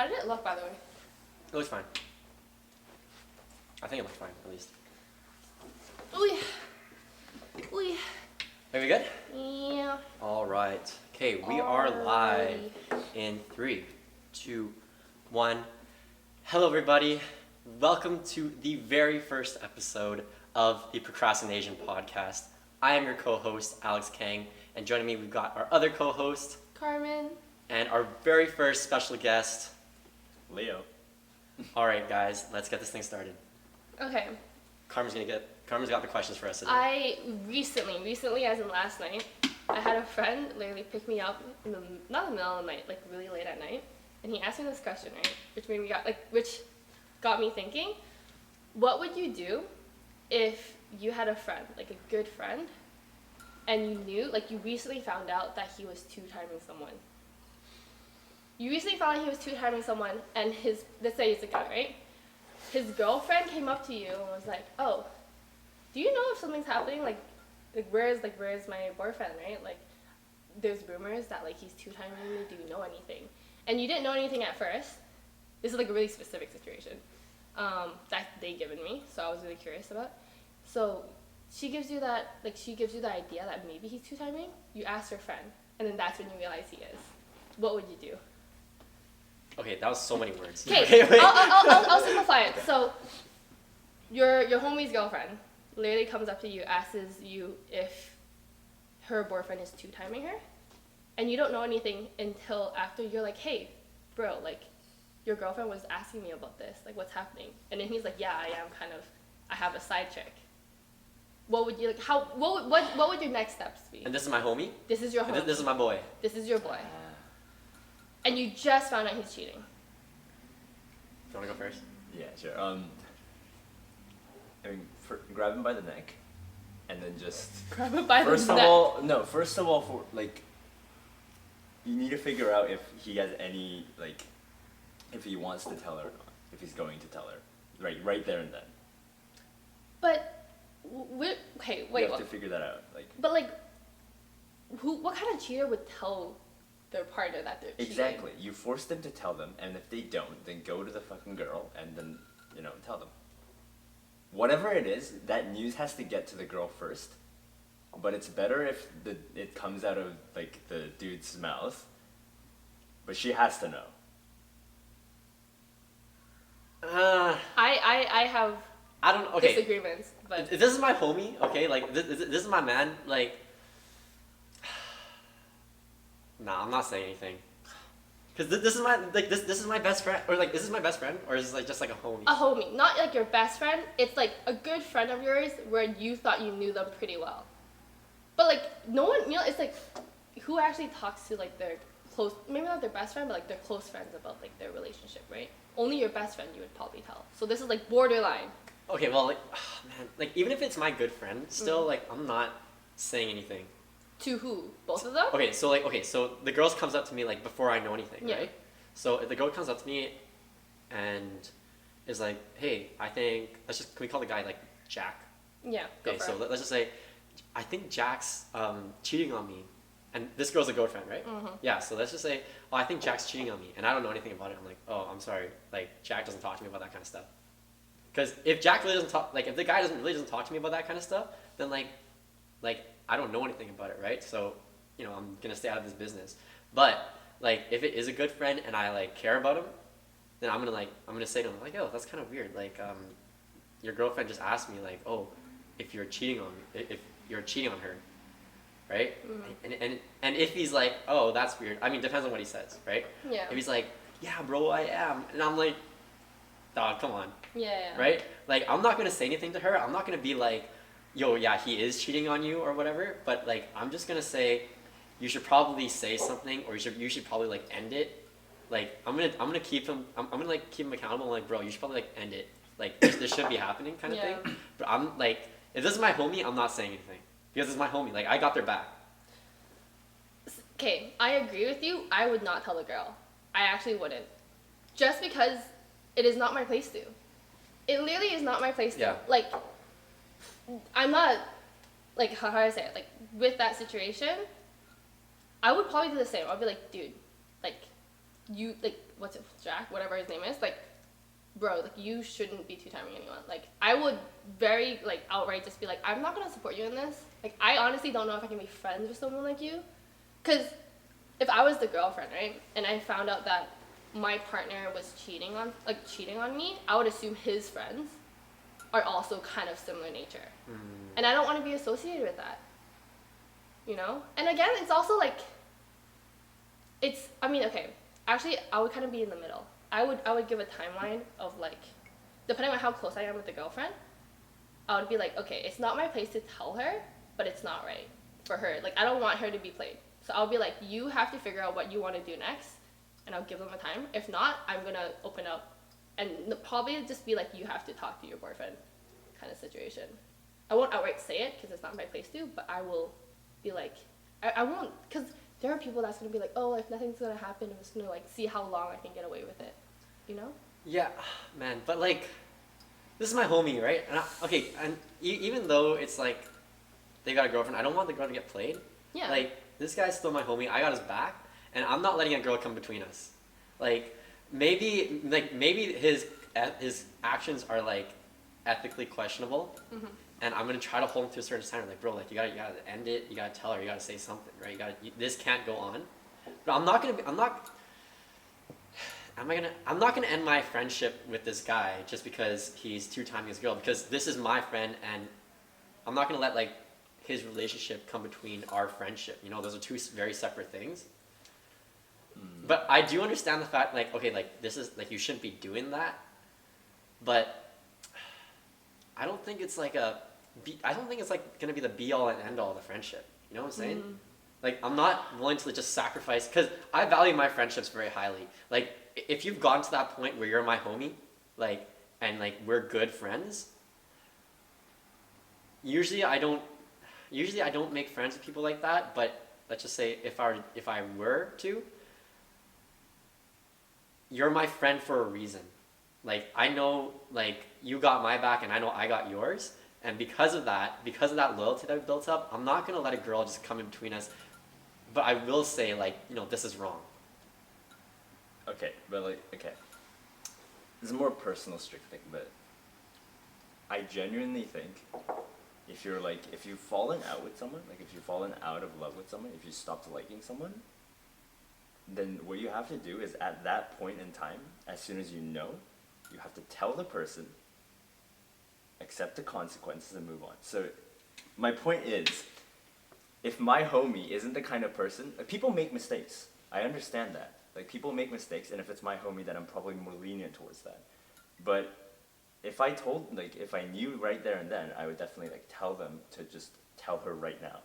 How did it look, by the way? It looks fine. I think it looks fine, at least. Ooh. Are we good? Yeah. All right. Okay, we are live in 3, 2, 1. Hello, everybody. Welcome to the very first episode of the Procrastinasian podcast. I am your co-host, Alex Kang, and joining me, we've got our other co-host, Carmen. and our very first special guest, Leo. All right, guys, let's get this thing started. Okay. Carmen's got the questions for us today. I recently, as in last night, I had a friend literally pick me up not in the middle of the night, like really late at night, and he asked me this question, right? Which got me thinking, what would you do if you had a friend, like a good friend, and you knew, like you recently found out that he was two-timing someone? You recently found out he was two-timing someone, and let's say he's a guy, right? His girlfriend came up to you and was like, oh, do you know if something's happening? Like where's my boyfriend, right? Like, there's rumors that, like, he's two-timing me. Do you know anything? And you didn't know anything at first. This is, like, a really specific situation that they given me, so I was really curious about. So she gives you the idea that maybe he's two-timing. You ask your friend, and then that's when you realize he is. What would you do? Okay, that was so many words. Okay, I'll simplify it. So, your homie's girlfriend literally comes up to you, asks you if her boyfriend is two-timing her, and you don't know anything until after you're like, hey, bro, like, your girlfriend was asking me about this, like, what's happening? And then he's like, yeah, I have a side chick. What would you, like, what would your next steps be? And this is my homie? This is your homie. This is my boy. This is your boy. And you just found out he's cheating. Do you want to go first? Yeah, sure. Grab him by the neck, and then just Grab him by the first neck. of all, for like, you need to figure out if he has any, like, if he wants to tell her or not, if he's going to tell her, right there and then. But, okay, wait. You have to figure that out, like. But, like, what kind of cheater would tell their partner that they're cheating? Exactly. You force them to tell them, and if they don't, then go to the fucking girl and then, tell them. Whatever it is, that news has to get to the girl first. But it's better if it comes out of, like, the dude's mouth. But she has to know. I have I don't. Okay. disagreements, but This is my homie. Okay, like this is my man. Like, nah, I'm not saying anything. Cause this is my best friend, or like this is my best friend, or is it like just like a homie? a homie, not like your best friend. It's like a good friend of yours where you thought you knew them pretty well. But like no one, it's like who actually talks to like their close, maybe not their best friend, but like their close friends about like their relationship, right? Only your best friend you would probably tell. So this is like borderline. Okay, well, like, man, like even if it's my good friend, still like I'm not saying anything. To who? Both of them? Okay, so the girl comes up to me like before I know anything, Yeah. right? So if the girl comes up to me and is like, hey, can we call the guy like Jack? Yeah. Go Okay, for so it. let's just say, I think Jack's cheating on me, and this girl's a girlfriend, right? Mm-hmm. Yeah, so let's just say, oh, I think Jack's cheating on me, and I don't know anything about it. I'm like, oh, I'm sorry, like Jack doesn't talk to me about that kind of stuff. Because if Jack really doesn't talk, like if the guy doesn't talk to me about that kind of stuff, then like I don't know anything about it, right? So, I'm gonna stay out of this business. But like if it is a good friend and I like care about him, then I'm gonna say to him like, oh, that's kind of weird. Like your girlfriend just asked me like, oh, if you're cheating on her, right? Mm-hmm. And if he's like, oh, that's weird. I mean, depends on what he says, right? Yeah. If he's like, yeah, bro, I am, and I'm like, dog, come on. Yeah. Right? Like, I'm not gonna say anything to her. I'm not gonna be like, yo, yeah, he is cheating on you or whatever. But like, I'm just gonna say, you should probably say something, or you should probably like end it. Like, I'm gonna keep him. I'm gonna like keep him accountable. I'm like, bro, you should probably like end it. Like, this should be happening, kind of Yeah. thing. But I'm like, if this is my homie, I'm not saying anything because it's my homie. Like, I got their back. Okay, I agree with you. I would not tell the girl. I actually wouldn't. Just because it is not my place to. It literally is not my place to. Yeah. Like, I'm not, like, how do I say it? Like, with that situation, I would probably do the same. I'd be like, dude, like, you, like, what's it, Jack, whatever his name is, like, bro, like, you shouldn't be two-timing anyone. Like, I would very, like, outright just be like, I'm not gonna support you in this. Like, I honestly don't know if I can be friends with someone like you. Because if I was the girlfriend, right, and I found out that my partner was cheating on me, I would assume his friends are also kind of similar nature. And I don't want to be associated with that. You know? And again, it's also like, I mean, okay, actually, I would kind of be in the middle. I would give a timeline of, like, depending on how close I am with the girlfriend, I would be like, okay, it's not my place to tell her, but it's not right for her. Like, I don't want her to be played. So I'll be like, you have to figure out what you want to do next, and I'll give them a time. If not, I'm going to open up and probably just be like, you have to talk to your boyfriend kind of situation. I won't outright say it because it's not my place to, but I will be like, I won't, because there are people that's going to be like, oh, if nothing's going to happen, I'm just going to, like, see how long I can get away with it, you know? Yeah, man, but, like, this is my homie, right? And and even though it's, like, they got a girlfriend, I don't want the girl to get played. Yeah. Like, this guy's still my homie, I got his back, and I'm not letting a girl come between us. Like, maybe his actions are, like, ethically questionable, and I'm gonna try to hold him to a certain standard. Like, bro, like, you gotta end it. You gotta tell her. You gotta say something, right? This can't go on. But I'm not gonna end my friendship with this guy just because he's two-timing his girl. Because this is my friend, and I'm not gonna let, like, his relationship come between our friendship. You know, those are two very separate things. But I do understand the fact, like, okay, like, this is, like, you shouldn't be doing that. But I don't think it's like gonna be the be all and end all of the friendship. You know what I'm saying? Like, I'm not willing to just sacrifice, because I value my friendships very highly. Like, if you've gotten to that point where you're my homie, like, and, like, we're good friends, usually I don't make friends with people like that. But let's just say if I were to, you're my friend for a reason. Like, I know, like, you got my back and I know I got yours. And because of that loyalty that we built up, I'm not going to let a girl just come in between us. But I will say, like, you know, this is wrong. Okay, but, like, okay. This is a more personal, strict thing, but I genuinely think if you've fallen out with someone, like, if you've fallen out of love with someone, if you stopped liking someone, then what you have to do is, at that point in time, as soon as you know, you have to tell the person, accept the consequences, and move on. So my point is, if my homie isn't the kind of person, like, people make mistakes. I understand that. Like, people make mistakes, and if it's my homie, then I'm probably more lenient towards that. But if I knew right there and then, I would definitely, like, tell them to just tell her right now.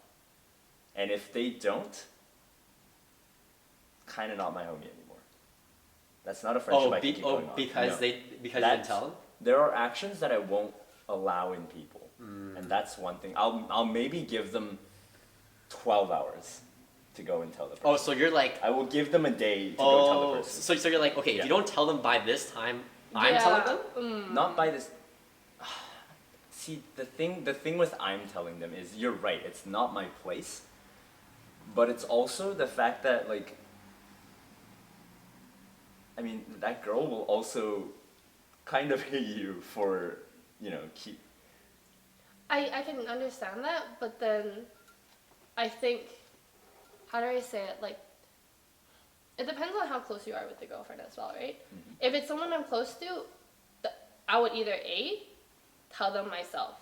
And if they don't, kind of not my homie anymore. That's not a friendship I can keep going on. Because you didn't tell them? There are actions that I won't allow in people, and that's one thing. I'll maybe give them 12 hours to go and tell the person. Oh, so you're like, I will give them a day to go tell the person. So you're like, okay, Yeah. if you don't tell them by this time, I'm telling them? Not by this. See, the thing with I'm telling them is, you're right, it's not my place, but it's also the fact that, like, I mean, that girl will also kind of hate you for, you know, I can understand that, but then I think, how do I say it? Like, it depends on how close you are with the girlfriend as well, right? If it's someone I'm close to, I would either A, tell them myself,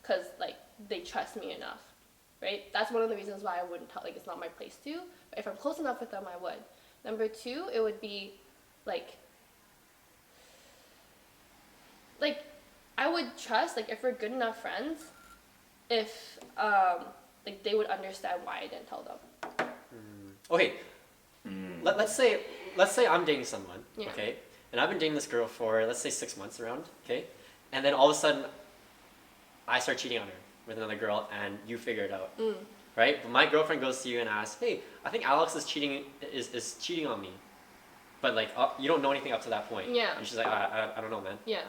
because, like, they trust me enough, right? That's one of the reasons why I wouldn't tell, like, it's not my place to. But if I'm close enough with them, I would. Number two, it would be, like, I would trust, like, if we're good enough friends, if, like, they would understand why I didn't tell them. Okay, let's say I'm dating someone, Yeah. okay? And I've been dating this girl for, let's say, 6 months around, okay? And then all of a sudden, I start cheating on her with another girl, and you figure it out, right? But my girlfriend goes to you and asks, hey, I think Alex is cheating on me. But, like, you don't know anything up to that point. Yeah. And she's like, I don't know, man. Yeah.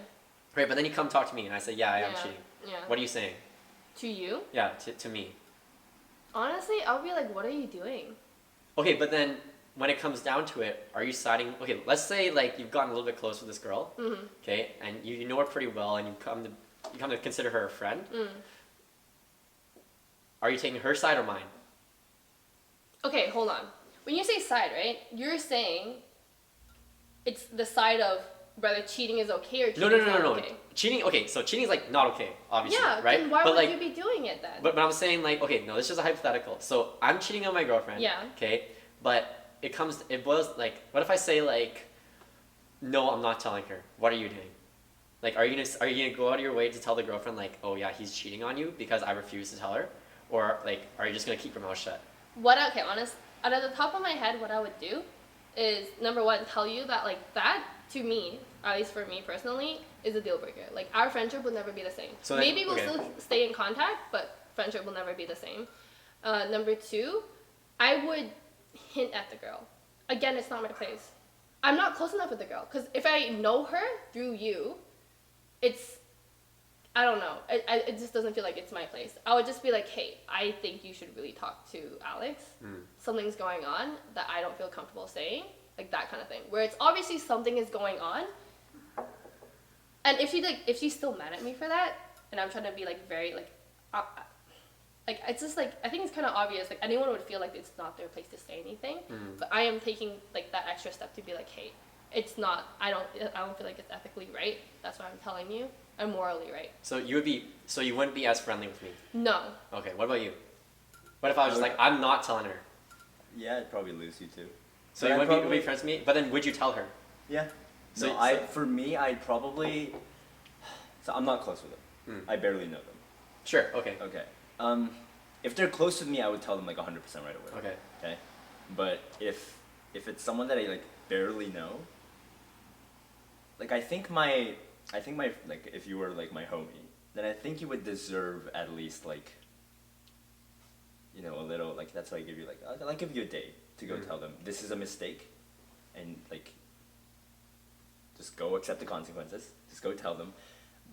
Right, but then you come talk to me, and I say, yeah, I am Yeah. cheating. Yeah. What are you saying? To you? Yeah, to me. Honestly, I'll be like, what are you doing? Okay, but then when it comes down to it, are you siding? Okay, let's say like you've gotten a little bit close with this girl, okay, and you know her pretty well, and you come to consider her a friend. Are you taking her side or mine? Okay, hold on. When you say side, right? You're saying it's the side of whether cheating is okay or cheating is not okay. Cheating, okay, so cheating is like not okay, obviously, Yeah, right? then why but would like, you be doing it then? But I'm saying like, okay, no, this is just a hypothetical. So I'm cheating on my girlfriend. Yeah. Okay, but it boils like, what if I say like, no, I'm not telling her. What are you doing? Like, are you gonna go out of your way to tell the girlfriend like, oh yeah, he's cheating on you because I refuse to tell her, or like, are you just gonna keep your mouth shut? Honest, out of the top of my head, what I would do is, number one, tell you that like that to me, at least for me personally, is a deal breaker. Like our friendship will never be the same. So maybe we'll still stay in contact, but friendship will never be the same. Number two, I would hint at the girl. Again, it's not my place. I'm not close enough with the girl because if I know her through you, I don't know. It just doesn't feel like it's my place. I would just be like, hey, I think you should really talk to Alex. Something's going on that I don't feel comfortable saying. Like that kind of thing. Where it's obviously something is going on. And if she's still mad at me for that, and I'm trying to be like very like it's just like, I think it's kind of obvious. Like anyone would feel like it's not their place to say anything. But I am taking like that extra step to be like, hey, it's not, I don't feel like it's ethically right. That's why I'm telling you. I'm morally right. So you wouldn't be as friendly with me? No. Okay, what about you? What if I was just like, I'm not telling her? Yeah, I'd probably lose you too. So you wouldn't be friends with me? But then would you tell her? Yeah. So, For me, I'd probably. So I'm not close with them. I barely know them. Sure. Okay. Okay. If they're close with me, I would tell them like 100% right away. Okay. Okay. But if it's someone that I like barely know, like I think my like if you were like my homie, then I think you would deserve at least like, you know, a little like, that's why I give you like, I'll give you a day to go tell them this is a mistake, and like just go accept the consequences. Just go tell them.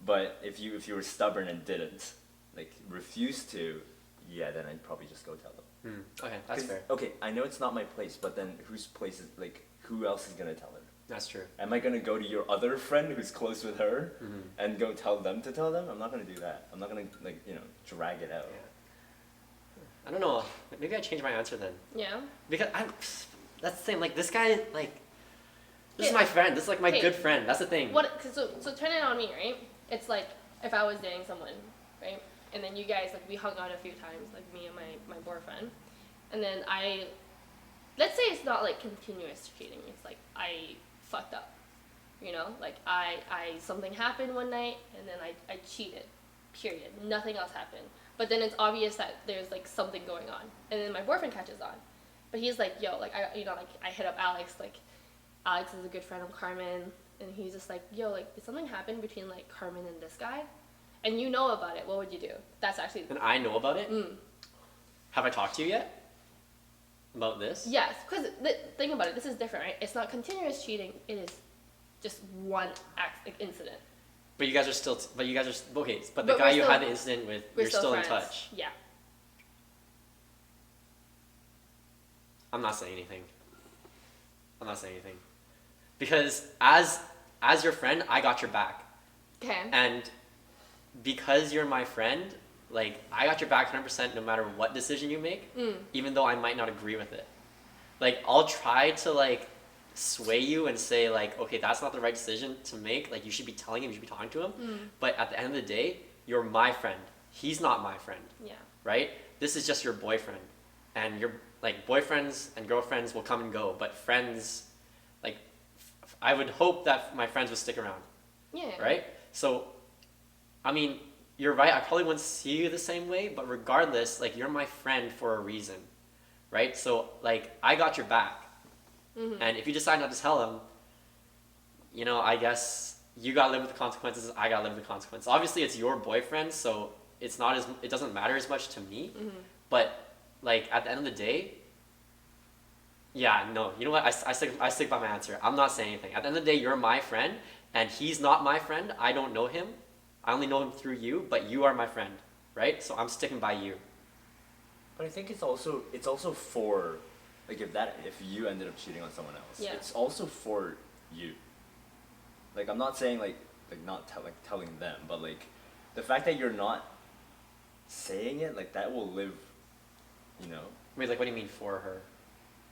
But if you were stubborn and didn't, like refused to, yeah, then I'd probably just go tell them. Okay, that's fair. Okay, I know it's not my place, but then whose place is, like, who else is gonna tell her? That's true. Am I gonna go to your other friend who's close with her and go tell them to tell them? I'm not gonna do that. I'm not gonna like, you know, drag it out. I don't know. Maybe I change my answer then. Yeah. Because that's the thing. Like this guy, like this is my friend. This is like my good friend. That's the thing. So turn it on me, right? It's like if I was dating someone, right? And then you guys, like, we hung out a few times, like me and my boyfriend. And then let's say it's not like continuous cheating. It's like I fucked up, you know? Like something happened one night and then I cheated, period. Nothing else happened. But then it's obvious that there's like something going on. And then my boyfriend catches on. But he's like, yo, like, I hit up Alex, like, Alex is a good friend of Carmen. And he's just like, yo, like, did something happen between like Carmen and this guy? And you know about it, what would you do? That's actually... And I know about it? Have I talked to you yet? About this? Yes, because think about it, this is different, right? It's not continuous cheating, it is just one incident. But you guys are still... okay, but the guy you had the incident with, you're still in touch. Yeah. I'm not saying anything. Because as your friend, I got your back. Okay. And because you're my friend, like, I got your back 100% no matter what decision you make, even though I might not agree with it. Like, I'll try to, like, sway you and say, like, okay, that's not the right decision to make. Like, you should be telling him, you should be talking to him. But at the end of the day, you're my friend. He's not my friend. Yeah. Right? This is just your boyfriend. And your, like, boyfriends and girlfriends will come and go. But friends, like, I would hope that my friends would stick around. Yeah. Right? So, I mean, you're right. I probably wouldn't see you the same way, but regardless, like, you're my friend for a reason, right? So, like, I got your back, and if you decide not to tell him, you know, I guess you gotta live with the consequences. I gotta live with the consequences. Obviously, it's your boyfriend, so it doesn't matter as much to me. But like at the end of the day, yeah, no. You know what? I stick by my answer. I'm not saying anything. At the end of the day, you're my friend, and he's not my friend. I don't know him. I only know him through you, but you are my friend, right? So I'm sticking by you. But I think it's also for like if you ended up cheating on someone else, Yeah. it's also for you. Like I'm not saying like not telling them, but like the fact that you're not saying it, like that will live, you know. Wait, like what do you mean for her?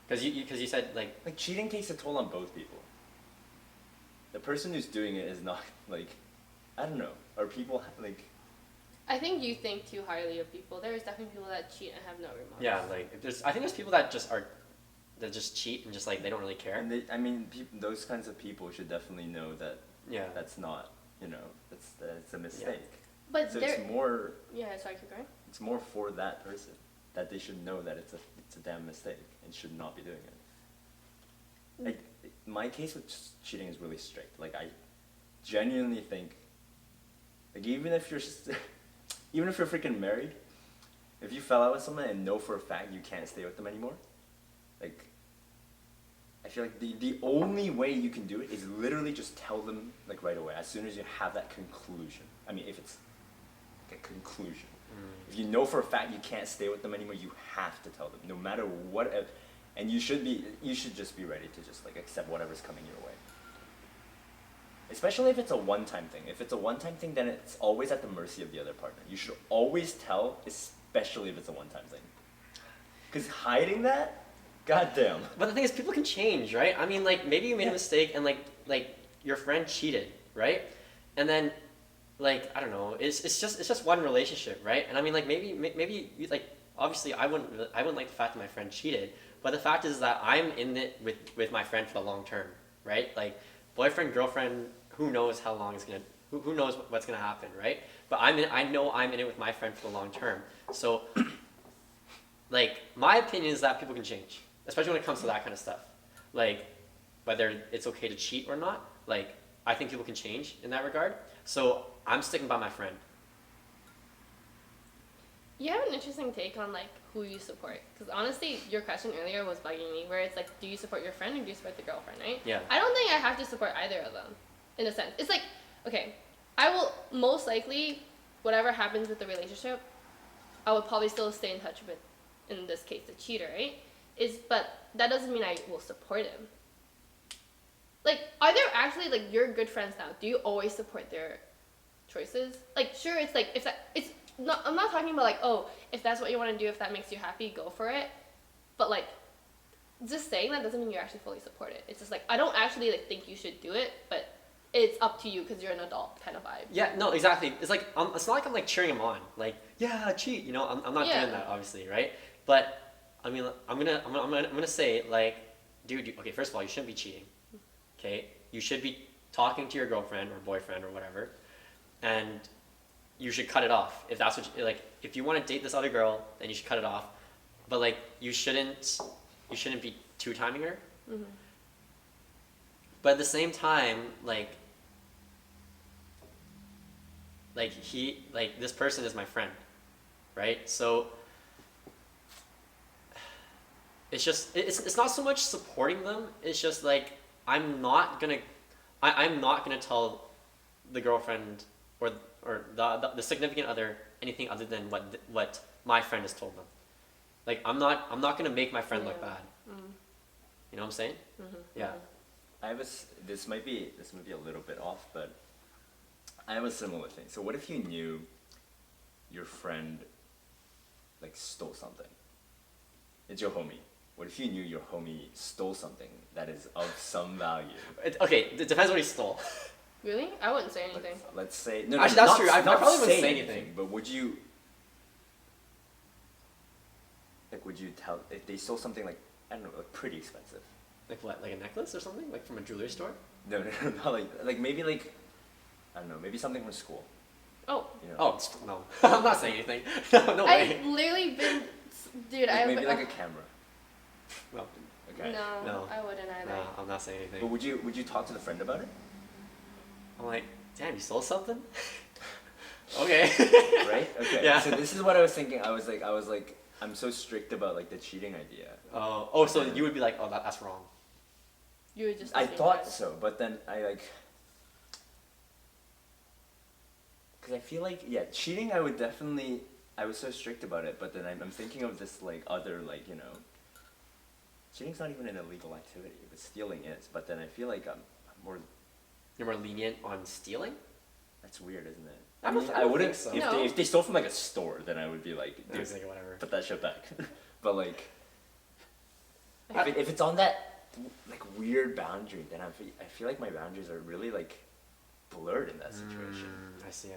Because you said Like cheating takes a toll on both people. The person who's doing it is not like, I don't know, are people like. I think you think too highly of people. There's definitely people that cheat and have no remorse. yeah, like I think there's people that just cheat and just like they don't really care. And I mean, those kinds of people should definitely know that Yeah. that's not, you know, that's a mistake. But So there. it's more. Yeah, sorry, keep going. It's more for that person that they should know that it's a damn mistake and should not be doing it. Like my case with cheating is really strict. Like I genuinely think, like even if you're freaking married, if you fell out with someone and know for a fact you can't stay with them anymore, like I feel like the only way you can do it is literally just tell them like right away as soon as you have that conclusion. I mean, if it's like a conclusion. If you know for a fact you can't stay with them anymore, you have to tell them, no matter what. And you should just be ready to just like accept whatever's coming your way. Especially if it's a one-time thing. If it's a one-time thing, then it's always at the mercy of the other partner. You should always tell, especially if it's a one-time thing. Because hiding that, goddamn. But the thing is, people can change, right? I mean, like maybe you made a mistake and like your friend cheated, right? And then like I don't know, it's just one relationship, right? And I mean like maybe you, like obviously I wouldn't like the fact that my friend cheated, but the fact is that I'm in it with my friend for the long term, right? Like boyfriend, girlfriend, who knows how long it's gonna who knows what's gonna happen, right? But I know I'm in it with my friend for the long term. So like my opinion is that people can change, especially when it comes to that kind of stuff. Like whether it's okay to cheat or not, like I think people can change in that regard. So I'm sticking by my friend. You have an interesting take on like who you support, because honestly, your question earlier was bugging me, where it's like, do you support your friend or do you support the girlfriend, right? Yeah. I don't think I have to support either of them, in a sense. It's like, okay, I will most likely, whatever happens with the relationship, I would probably still stay in touch with, in this case, the cheater, right? But that doesn't mean I will support him. Like, are there actually like you're good friends now? Do you always support their choices? Like, sure, it's like if that it's not. I'm not talking about like, oh, if that's what you want to do, if that makes you happy, go for it. But like, just saying that doesn't mean you actually fully support it. It's just like I don't actually like think you should do it, but it's up to you because you're an adult kind of vibe. Yeah, no, exactly. It's like it's not like I'm like cheering him on. Like, yeah, cheat. You know, I'm not Yeah. doing that, obviously, right? But I mean, I'm gonna say like, dude, okay, first of all, you shouldn't be cheating. Okay, you should be talking to your girlfriend or boyfriend or whatever, and you should cut it off if that's what like. If you want to date this other girl, then you should cut it off. But like, you shouldn't be two-timing her. Mm-hmm. But at the same time, like this person is my friend, right? So it's just it's not so much supporting them. It's just like I'm not gonna tell the girlfriend or the significant other anything other than what my friend has told them. Like I'm not gonna make my friend look bad. Mm-hmm. You know what I'm saying? Mm-hmm. Yeah. This might be a little bit off, but I have a similar thing. So what if you knew your friend like stole something? It's your homie. What if you knew your homie stole something that is of some value? Okay, it depends what he stole. Really? I wouldn't say anything. Let's say Actually, that's not, true. I not probably wouldn't say anything. anything. But would you tell if they stole something like I don't know, like pretty expensive? Like what? Like a necklace or something? Like from a jewelry store? No, not like maybe like I don't know, maybe something from school. Oh. You know? Oh no, I'm not saying anything. No way. I've literally been, dude. Like, I've maybe like a camera. Well, Okay. No, I wouldn't either. no, I'm not saying anything. But would you talk to the friend about it? I'm like, damn, you stole something? Okay. Right? Okay. Yeah. So this is what I was thinking. I was like, I'm so strict about like the cheating idea. Oh, so you would be like, oh, that's wrong. You would just. I assume thought that. so, but then I like, because I feel like cheating. I was so strict about it, but then I'm thinking of this like other like cheating's not even an illegal activity, but stealing is. But then I feel like I'm more. You're more lenient on stealing? That's weird, isn't it? I don't wouldn't. think so. If, No. if they stole from like a store, then I would be like, I dude, was like, whatever. put that shit back. But like, I- if it's on that like weird boundary, then I feel like my boundaries are really like blurred in that situation. I see.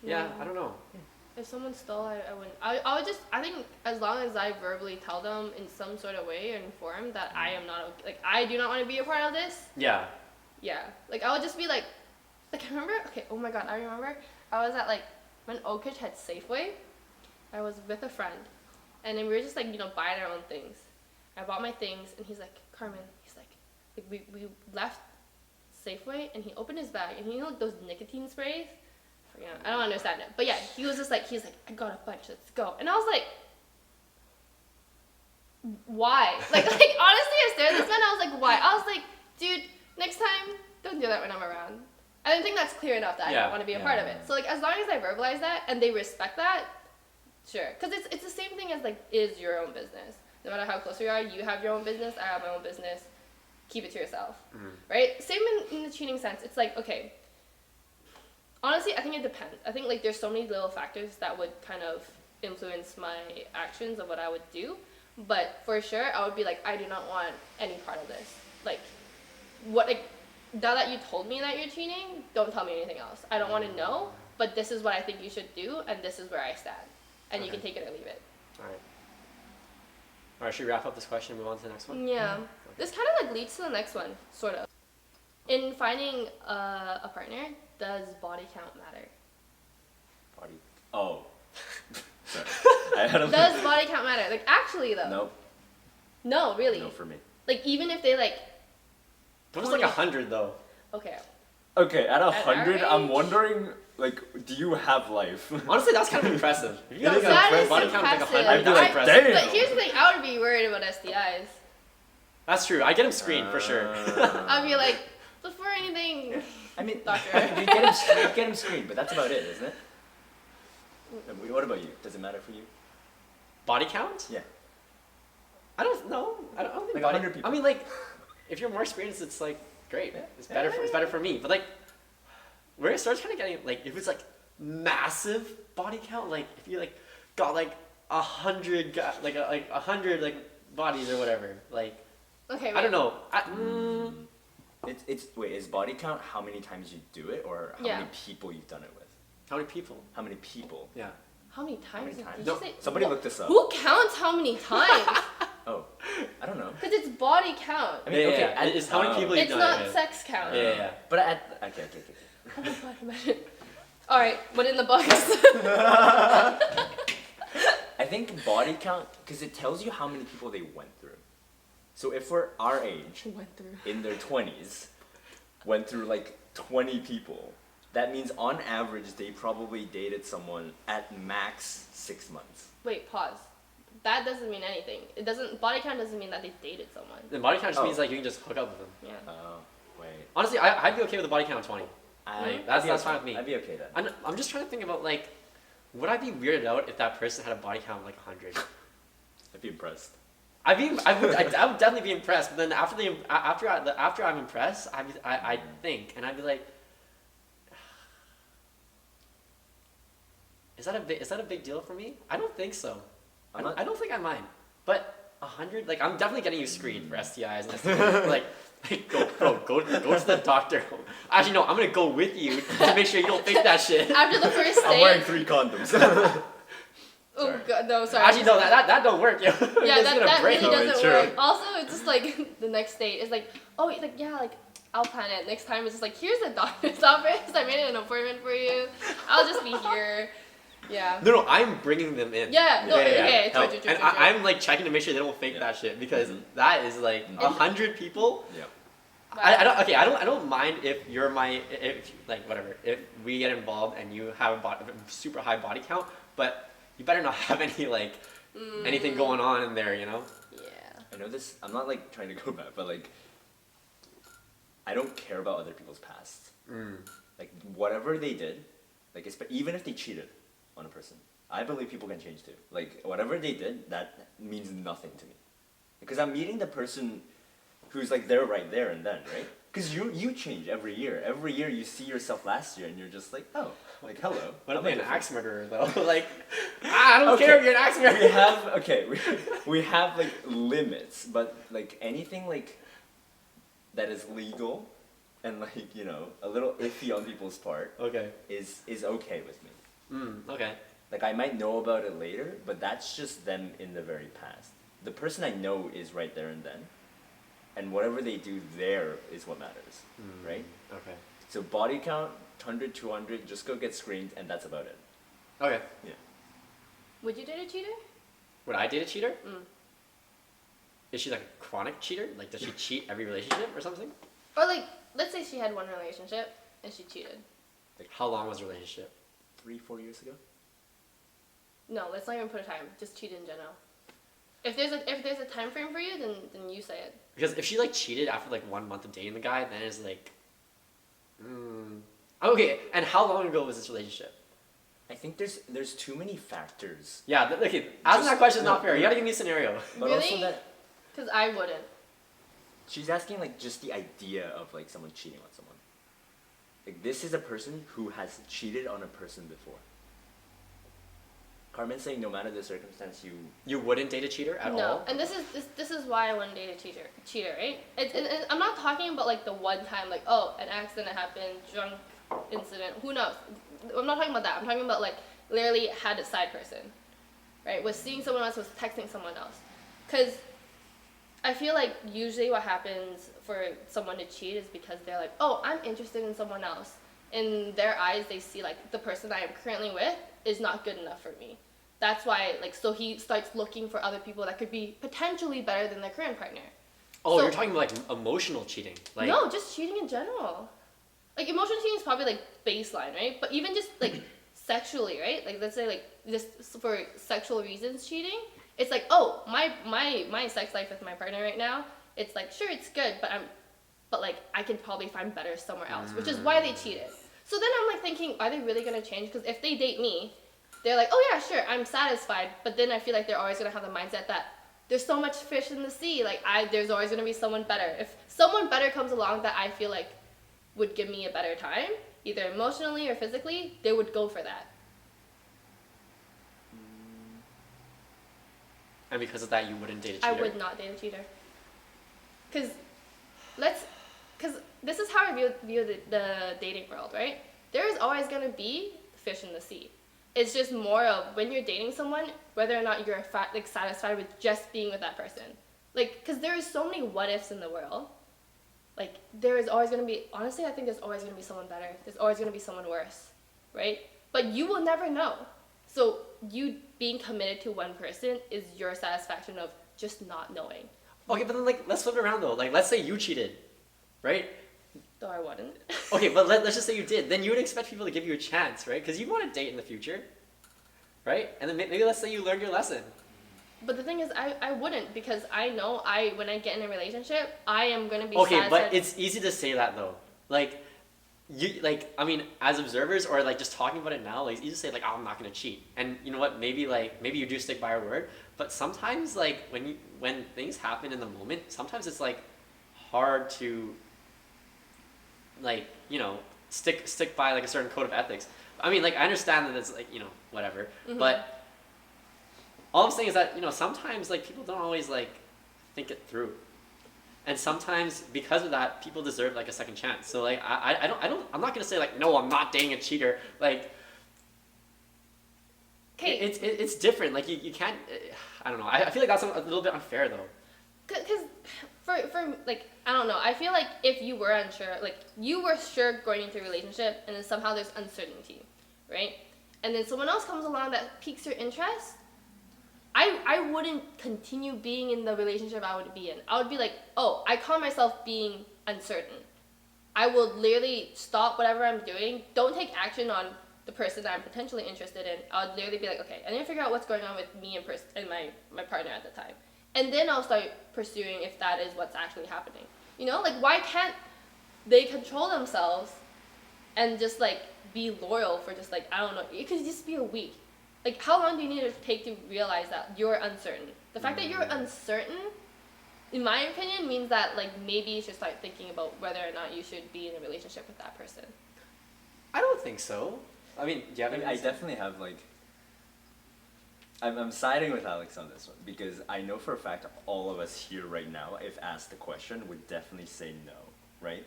Yeah, I don't know. If someone stole, I wouldn't. I would just. I think as long as I verbally tell them in some sort of way or inform that I am not like I do not want to be a part of this. Yeah. Yeah. Like I would just be like I remember. Okay. Oh my God. I remember. I was at like when Oak Ridge had Safeway. I was with a friend, and then we were just like buying our own things. I bought my things, and he's like, Carmen. He's like we left Safeway, and he opened his bag, and like those nicotine sprays. I don't understand it. But yeah, he was like, I got a bunch, let's go. And I was like, why? Like honestly, I stared at this man, I was like, why? I was like, dude, next time, don't do that when I'm around. I didn't think that's clear enough that I don't want to be a part of it. So like, as long as I verbalize that and they respect that, sure. Because it's the same thing as like, is your own business. No matter how close we are, you have your own business, I have my own business. Keep it to yourself, right? Same in the cheating sense. It's like, okay, honestly, I think it depends. I think like there's so many little factors that would kind of influence my actions of what I would do. But for sure, I would be like, I do not want any part of this. Like, now that you told me that you're cheating, don't tell me anything else. I don't want to know, but this is what I think you should do, and this is where I stand. And you can take it or leave it. Alright, should we wrap up this question and move on to the next one? Yeah. This kind of like leads to the next one, sort of. In finding a partner, does body count matter? Body. Oh. Sorry. I had a Does body count matter? Like, actually, though. Nope. No, really. No for me. Like, even if they, like... What was like 100 though? Okay. Okay, at our 100, I'm age? wondering, like, do you have life? Honestly, that's kind of impressive. If you It got is like That a is body count of like impressive. 100, I'd be that's like, impressive. damn. But here's the thing. I would be worried about STIs. That's true. I get him screened for sure. I'd be like, before anything... I mean, Doctor. you get him screened, but that's about it, isn't it? And what about you? Does it matter for you? Body count? Yeah. I don't know. I don't think Like body. 100 people. I mean, like, if you're more experienced, it's like great. Yeah. It's better. It's better for me. But like, where it starts kind of getting like, if it's like massive body count, like if you like got like 100, like 100 like bodies or whatever, like Okay, I don't know. Wait, is body count how many times you do it, or how Yeah. many people you've done it with? How many people? How many people? Yeah. How many How times? many times? Did No, you say? Somebody Wha- look this up. Who counts how many times? Oh, I don't know. Because it's body count. I mean, Yeah, okay, yeah. It's how many people you've It's done not it with. sex count. Yeah. But okay. Oh my God, imagine. All right, what in the box? I think body count, because it tells you how many people they went through. So if we're our age, Went through. in their 20s, went through like 20 people, that means on average they probably dated someone at max 6 months. Wait, pause. That doesn't mean anything. It doesn't. Body count doesn't mean that they dated someone. Then body count just Oh. means like you can just hook up with them. Yeah. Oh, wait. Honestly, I'd be okay with a body count of 20. That's I'd be fine with me. I'd be okay then. I'm just trying to think about like, would I be weirded out if that person had a body count of like 100? I'd be impressed. I would definitely be impressed. But then after I'm impressed, I think, and I'd be like, is that a big deal for me? I don't think so. I don't think I mind. But 100, like I'm definitely getting you screened for STIs and STIs. like go to the doctor. Actually, no, I'm gonna go with you to make sure you don't fake that shit. After the first I'm wearing date. 3 condoms. Oh Sorry. God, no, sorry. Actually, no, that don't work, yo. Yeah, It's gonna that break. really No, doesn't it's true. work. Also, it's just like the next date is like, oh, like yeah, like I'll plan it. Next time it's just like, here's the doctor's office. I made an appointment for you. I'll just be here. Yeah. No, I'm bringing them in. Yeah. No. Okay. Help. True. And I'm like checking to make sure they don't fake Yeah. that shit because Mhm. that is like Mhm. 100 people. Yep. I don't mind if you're if like whatever if we get involved and you have a super high body count, but you better not have any like anything going on in there, you know. Yeah. I know this, I'm not like trying to go back, but like, I don't care about other people's past. Like, whatever they did, like, even if they cheated on a person, I believe people can change too. Like whatever they did, that means nothing to me, because I'm meeting the person who's like there right there and then, right? Because you change every year. Every year you see yourself last year, and you're just like, oh, like hello. What I'm if I'm an different. axe murderer though? Like, I don't care if you're an axe murderer. We have we have like limits, but like anything like that is legal and like a little iffy on people's part Okay. is okay with me. Okay. Like I might know about it later, but that's just them in the very past. The person I know is right there and then, and whatever they do there is what matters, right? Okay. So body count 100, 200, just go get screened, and that's about it. Okay. Yeah. Would you date a cheater? Would I date a cheater? Mm. Is she like a chronic cheater? Like, does she cheat every relationship or something? Or like, let's say she had one relationship and she cheated. How long was the relationship? 3-4 years ago. No, let's not even put a time. Just cheat in general. If there's a time frame for you, then you say it. Because if she like cheated after like 1 month of dating the guy, then it's like, Okay, and how long ago was this relationship? I think there's too many factors. Yeah. Okay. Asking that question is not no, fair. You gotta give me a scenario. But Really? also that Because I wouldn't. she's asking like just the idea of like someone cheating on someone. Like this is a person who has cheated on a person before. Carmen's saying no matter the circumstance, You wouldn't date a cheater at No, all? and this is why I wouldn't date a cheater, right? I'm not talking about like the one time, like an accident happened, drunk incident, who knows? I'm not talking about that. I'm talking about like literally had a side person, right? Was seeing someone else, was texting someone else, because I feel like usually what happens for someone to cheat is because they're like, oh, I'm interested in someone else. In their eyes, they see like the person I am currently with is not good enough for me. That's why, like, so he starts looking for other people that could be potentially better than their current partner. Oh, So- you're talking about like emotional cheating. Like, No, just cheating in general. Like, emotional cheating is probably like baseline, right? But even just like sexually, right? Like, let's say like just for sexual reasons cheating, it's like, oh, my sex life with my partner right now, it's like, sure, it's good, but like I can probably find better somewhere else, which is why they cheated. So then I'm like thinking, are they really gonna change? Because if they date me, they're like, oh yeah, sure, I'm satisfied. But then I feel like they're always gonna have the mindset that there's so much fish in the sea. Like there's always gonna be someone better. If someone better comes along that I feel like would give me a better time, either emotionally or physically, they would go for that. and because of that, you wouldn't date a cheater? I would not date a cheater. Because this is how I view the dating world, right? There is always going to be fish in the sea. It's just more of when you're dating someone, whether or not you're satisfied with just being with that person. Like, because there is so many what ifs in the world. Like, there is always going to be, honestly, I think there's always going to be someone better. There's always going to be someone worse, right? But you will never know. So you being committed to one person is your satisfaction of just not knowing. Okay, but then like let's flip it around though. Like let's say you cheated, right? Though I wouldn't. Okay, but let's just say you did. Then you would expect people to give you a chance, right? Because you want to date in the future, right? And then maybe let's say you learned your lesson. But the thing is, I wouldn't, because I know when I get in a relationship, I am going to be Okay, satisfied. but it's easy to say that though. Like, I mean, as observers or like just talking about it now, like it's easy to say like, oh, I'm not gonna cheat. And you know what? Maybe you do stick by your word. But sometimes like when things happen in the moment, sometimes it's like hard to like stick by like a certain code of ethics. I mean, like I understand that it's like whatever, Mhm. but all I'm saying is that sometimes like people don't always like think it through. And sometimes because of that, people deserve like a second chance. So like I'm not gonna say like no, I'm not dating a cheater. Like, Okay. it's different. Like you can't. I don't know. I feel like that's a little bit unfair though. Because for like, I don't know. I feel like if you were unsure, like you were sure going into a relationship, and then somehow there's uncertainty, right? And then someone else comes along that piques your interest. I wouldn't continue being in the relationship I would be in. I would be like, oh, I call myself being uncertain. I will literally stop whatever I'm doing. Don't take action on the person that I'm potentially interested in. I would literally be like, okay, I need to figure out what's going on with me and my partner at the time. And then I'll start pursuing if that is what's actually happening. Like why can't they control themselves and just like be loyal for just like, I don't know, it could just be a week. Like, how long do you need to take to realize that you're uncertain? The fact that you're uncertain, in my opinion, means that, like, maybe you should start thinking about whether or not you should be in a relationship with that person. I don't think so. I mean, do you have I any? mean, I definitely have like. I'm siding with Alex on this one because I know for a fact all of us here right now, if asked the question, would definitely say no, right?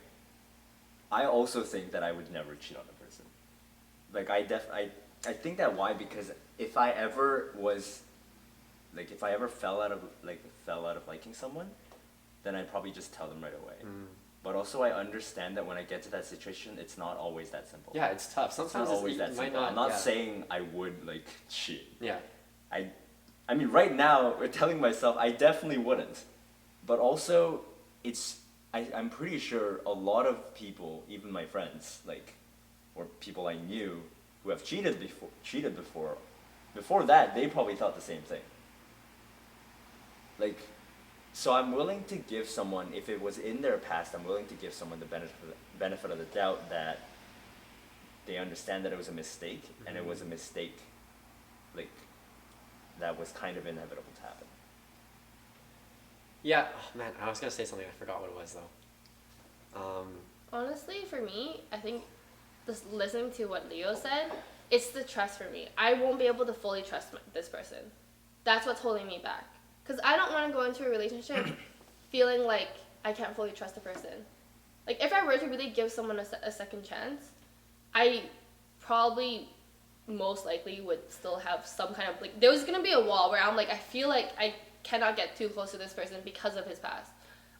I also think that I would never cheat on a person. Like I think that why? Because if I ever was, like, if I ever fell out of liking someone, then I'd probably just tell them right away. But also I understand that when I get to that situation, it's not always that simple. Yeah, it's tough. It's Sometimes not always you that might simple. not. I'm not yeah. saying I would like cheat. Yeah. I mean, right now, we're telling myself I definitely wouldn't. But also, I'm pretty sure a lot of people, even my friends, like, or people I knew who have cheated before that, they probably thought the same thing. Like, so I'm willing to give someone, if it was in their past, I'm willing to give someone the benefit of the doubt that they understand that it was a mistake, and it was a mistake, like, that was kind of inevitable to happen. Yeah. Oh, man, I was gonna say something. I forgot what it was though. Honestly, for me, I think just listening to what Leo said, it's the trust for me. I won't be able to fully trust this person. That's what's holding me back. Because I don't want to go into a relationship feeling like I can't fully trust a person. Like, if I were to really give someone a second chance, I probably most likely would still have some kind of, like, there's gonna be a wall where I'm like, I feel like I cannot get too close to this person because of his past.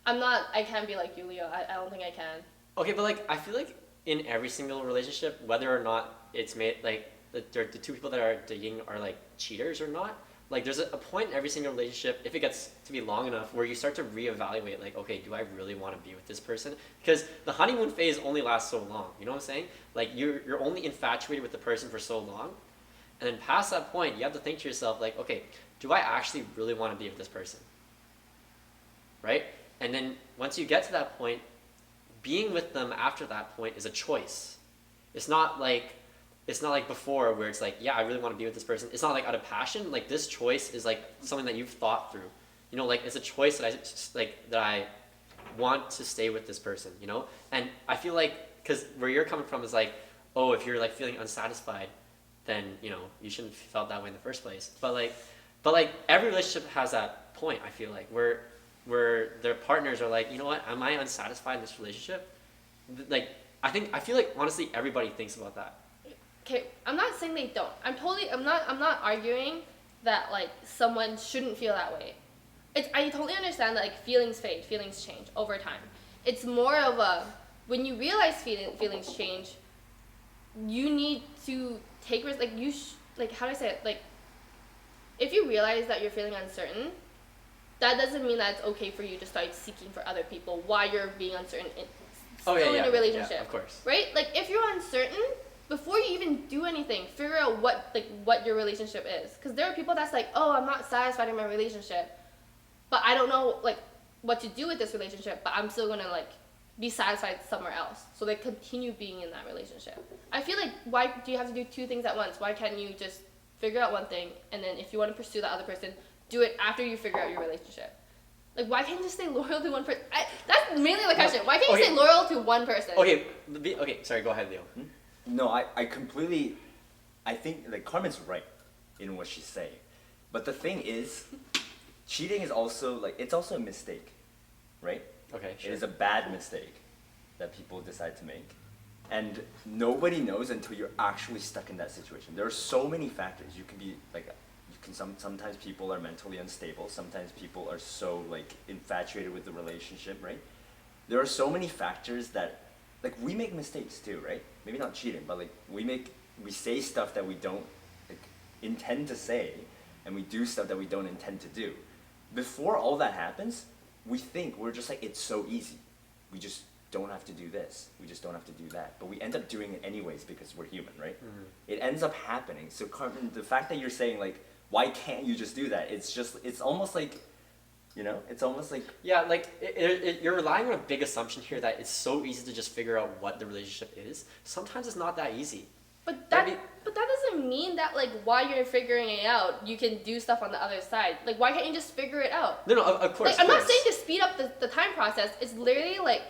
I can't be like you, Leo. I don't think I can. Okay, but like I feel like in every single relationship, whether or not it's made like the two people that are dating are like cheaters or not, like there's a point in every single relationship, if it gets to be long enough, where you start to reevaluate, like, okay, do I really want to be with this person? Because the honeymoon phase only lasts so long. You know what I'm saying? Like you're only infatuated with the person for so long, and then past that point, you have to think to yourself, like, okay, do I actually really want to be with this person? Right? And then once you get to that point, being with them after that point is a choice. It's not like before where it's like, yeah, I really want to be with this person. It's not like out of passion. Like this choice is like something that you've thought through. You know, like it's a choice that I want to stay with this person, you know? And I feel like, because where you're coming from is like, oh, if you're like feeling unsatisfied, then, you know, you shouldn't have felt that way in the first place. But like every relationship has that point, I feel like, where their partners are like, you know what, am I unsatisfied in this relationship? Like, I feel like honestly everybody thinks about that. Okay, I'm not saying they don't. I'm not arguing that like someone shouldn't feel that way. I totally understand that like feelings fade, feelings change over time. It's more of a, when you realize feelings change, you need to take risk. Like like, how do I say it? Like, if you realize that you're feeling uncertain, that doesn't mean that it's okay for you to start seeking for other people while you're being uncertain in a relationship. Yeah, of course. Right? Like, if you're uncertain, before you even do anything, figure out what your relationship is. Because there are people that's like, oh, I'm not satisfied in my relationship, but I don't know like what to do with this relationship, but I'm still gonna like be satisfied somewhere else. So they continue being in that relationship. I feel like, why do you have to do two things at once? Why can't you just figure out one thing, and then if you want to pursue the other person, do it after you figure out your relationship? Like, why can't you just stay loyal to one person? That's mainly the question. Why can't you stay loyal to one person? Okay, sorry, go ahead, Leo. No, I think like Carmen's right in what she's saying. But the thing is, cheating is also like, it's also a mistake, right? Okay, sure. It is a bad mistake that people decide to make. And nobody knows until you're actually stuck in that situation. There are so many factors. You can be like, sometimes people are mentally unstable. Sometimes people are so like infatuated with the relationship, right? There are so many factors that, like, we make mistakes too, right? Maybe not cheating, but like we say stuff that we don't like intend to say, and we do stuff that we don't intend to do. Before all that happens, we think we're just like, it's so easy. We just don't have to do this. We just don't have to do that. But we end up doing it anyways because we're human, right? Mm-hmm. It ends up happening. So Carmen, the fact that you're saying like, why can't you just do that? It's almost like, you know, it's almost like... Yeah, like, you're relying on a big assumption here that it's so easy to just figure out what the relationship is. Sometimes it's not that easy. But that doesn't doesn't mean that like while you're figuring it out, you can do stuff on the other side. Like why can't you just figure it out? No, of course. Like I'm not saying to speed up the time process. It's literally like,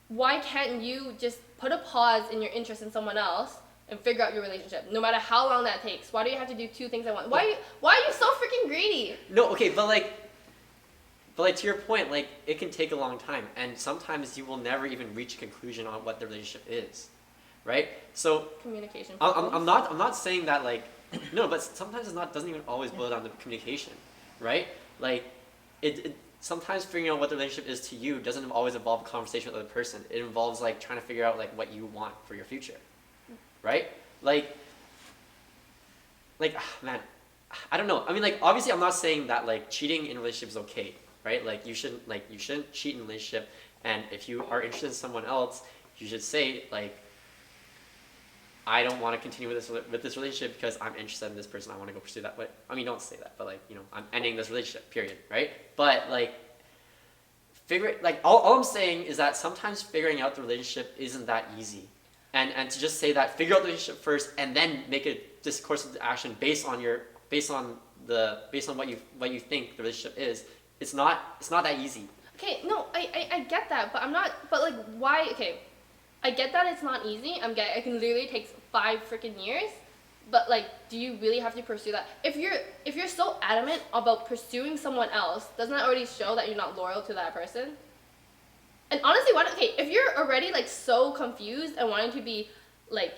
why can't you just put a pause in your interest in someone else and figure out your relationship, no matter how long that takes? Why do you have to do two things at once? Why are you so freaking greedy? No, okay, but like to your point, like it can take a long time, and sometimes you will never even reach a conclusion on what the relationship is, right? So Communication. I'm not saying that like no, but sometimes doesn't even always boil down to communication, right? Like it sometimes figuring out what the relationship is to you doesn't always involve a conversation with the other person. It involves like trying to figure out like what you want for your future, right? Like man, I don't know. I mean, like obviously I'm not saying that like cheating in a relationship is okay, right? Like you shouldn't cheat in a relationship, and if you are interested in someone else, you should say like, I don't want to continue with this relationship because I'm interested in this person. I want to go pursue that. But I mean, don't say that. But like, you know, I'm ending this relationship. Period. Right? But like, all I'm saying is that sometimes figuring out the relationship isn't that easy, and to just say that figure out the relationship first and then make a course of action based on what you think the relationship is. It's not that easy. Okay, no, I get that, but I'm not. But like, why? Okay. I get that it's not easy. It can literally take 5 freaking years, but like, do you really have to pursue that? If you're so adamant about pursuing someone else, doesn't that already show that you're not loyal to that person? And honestly, if you're already like so confused and wanting to be like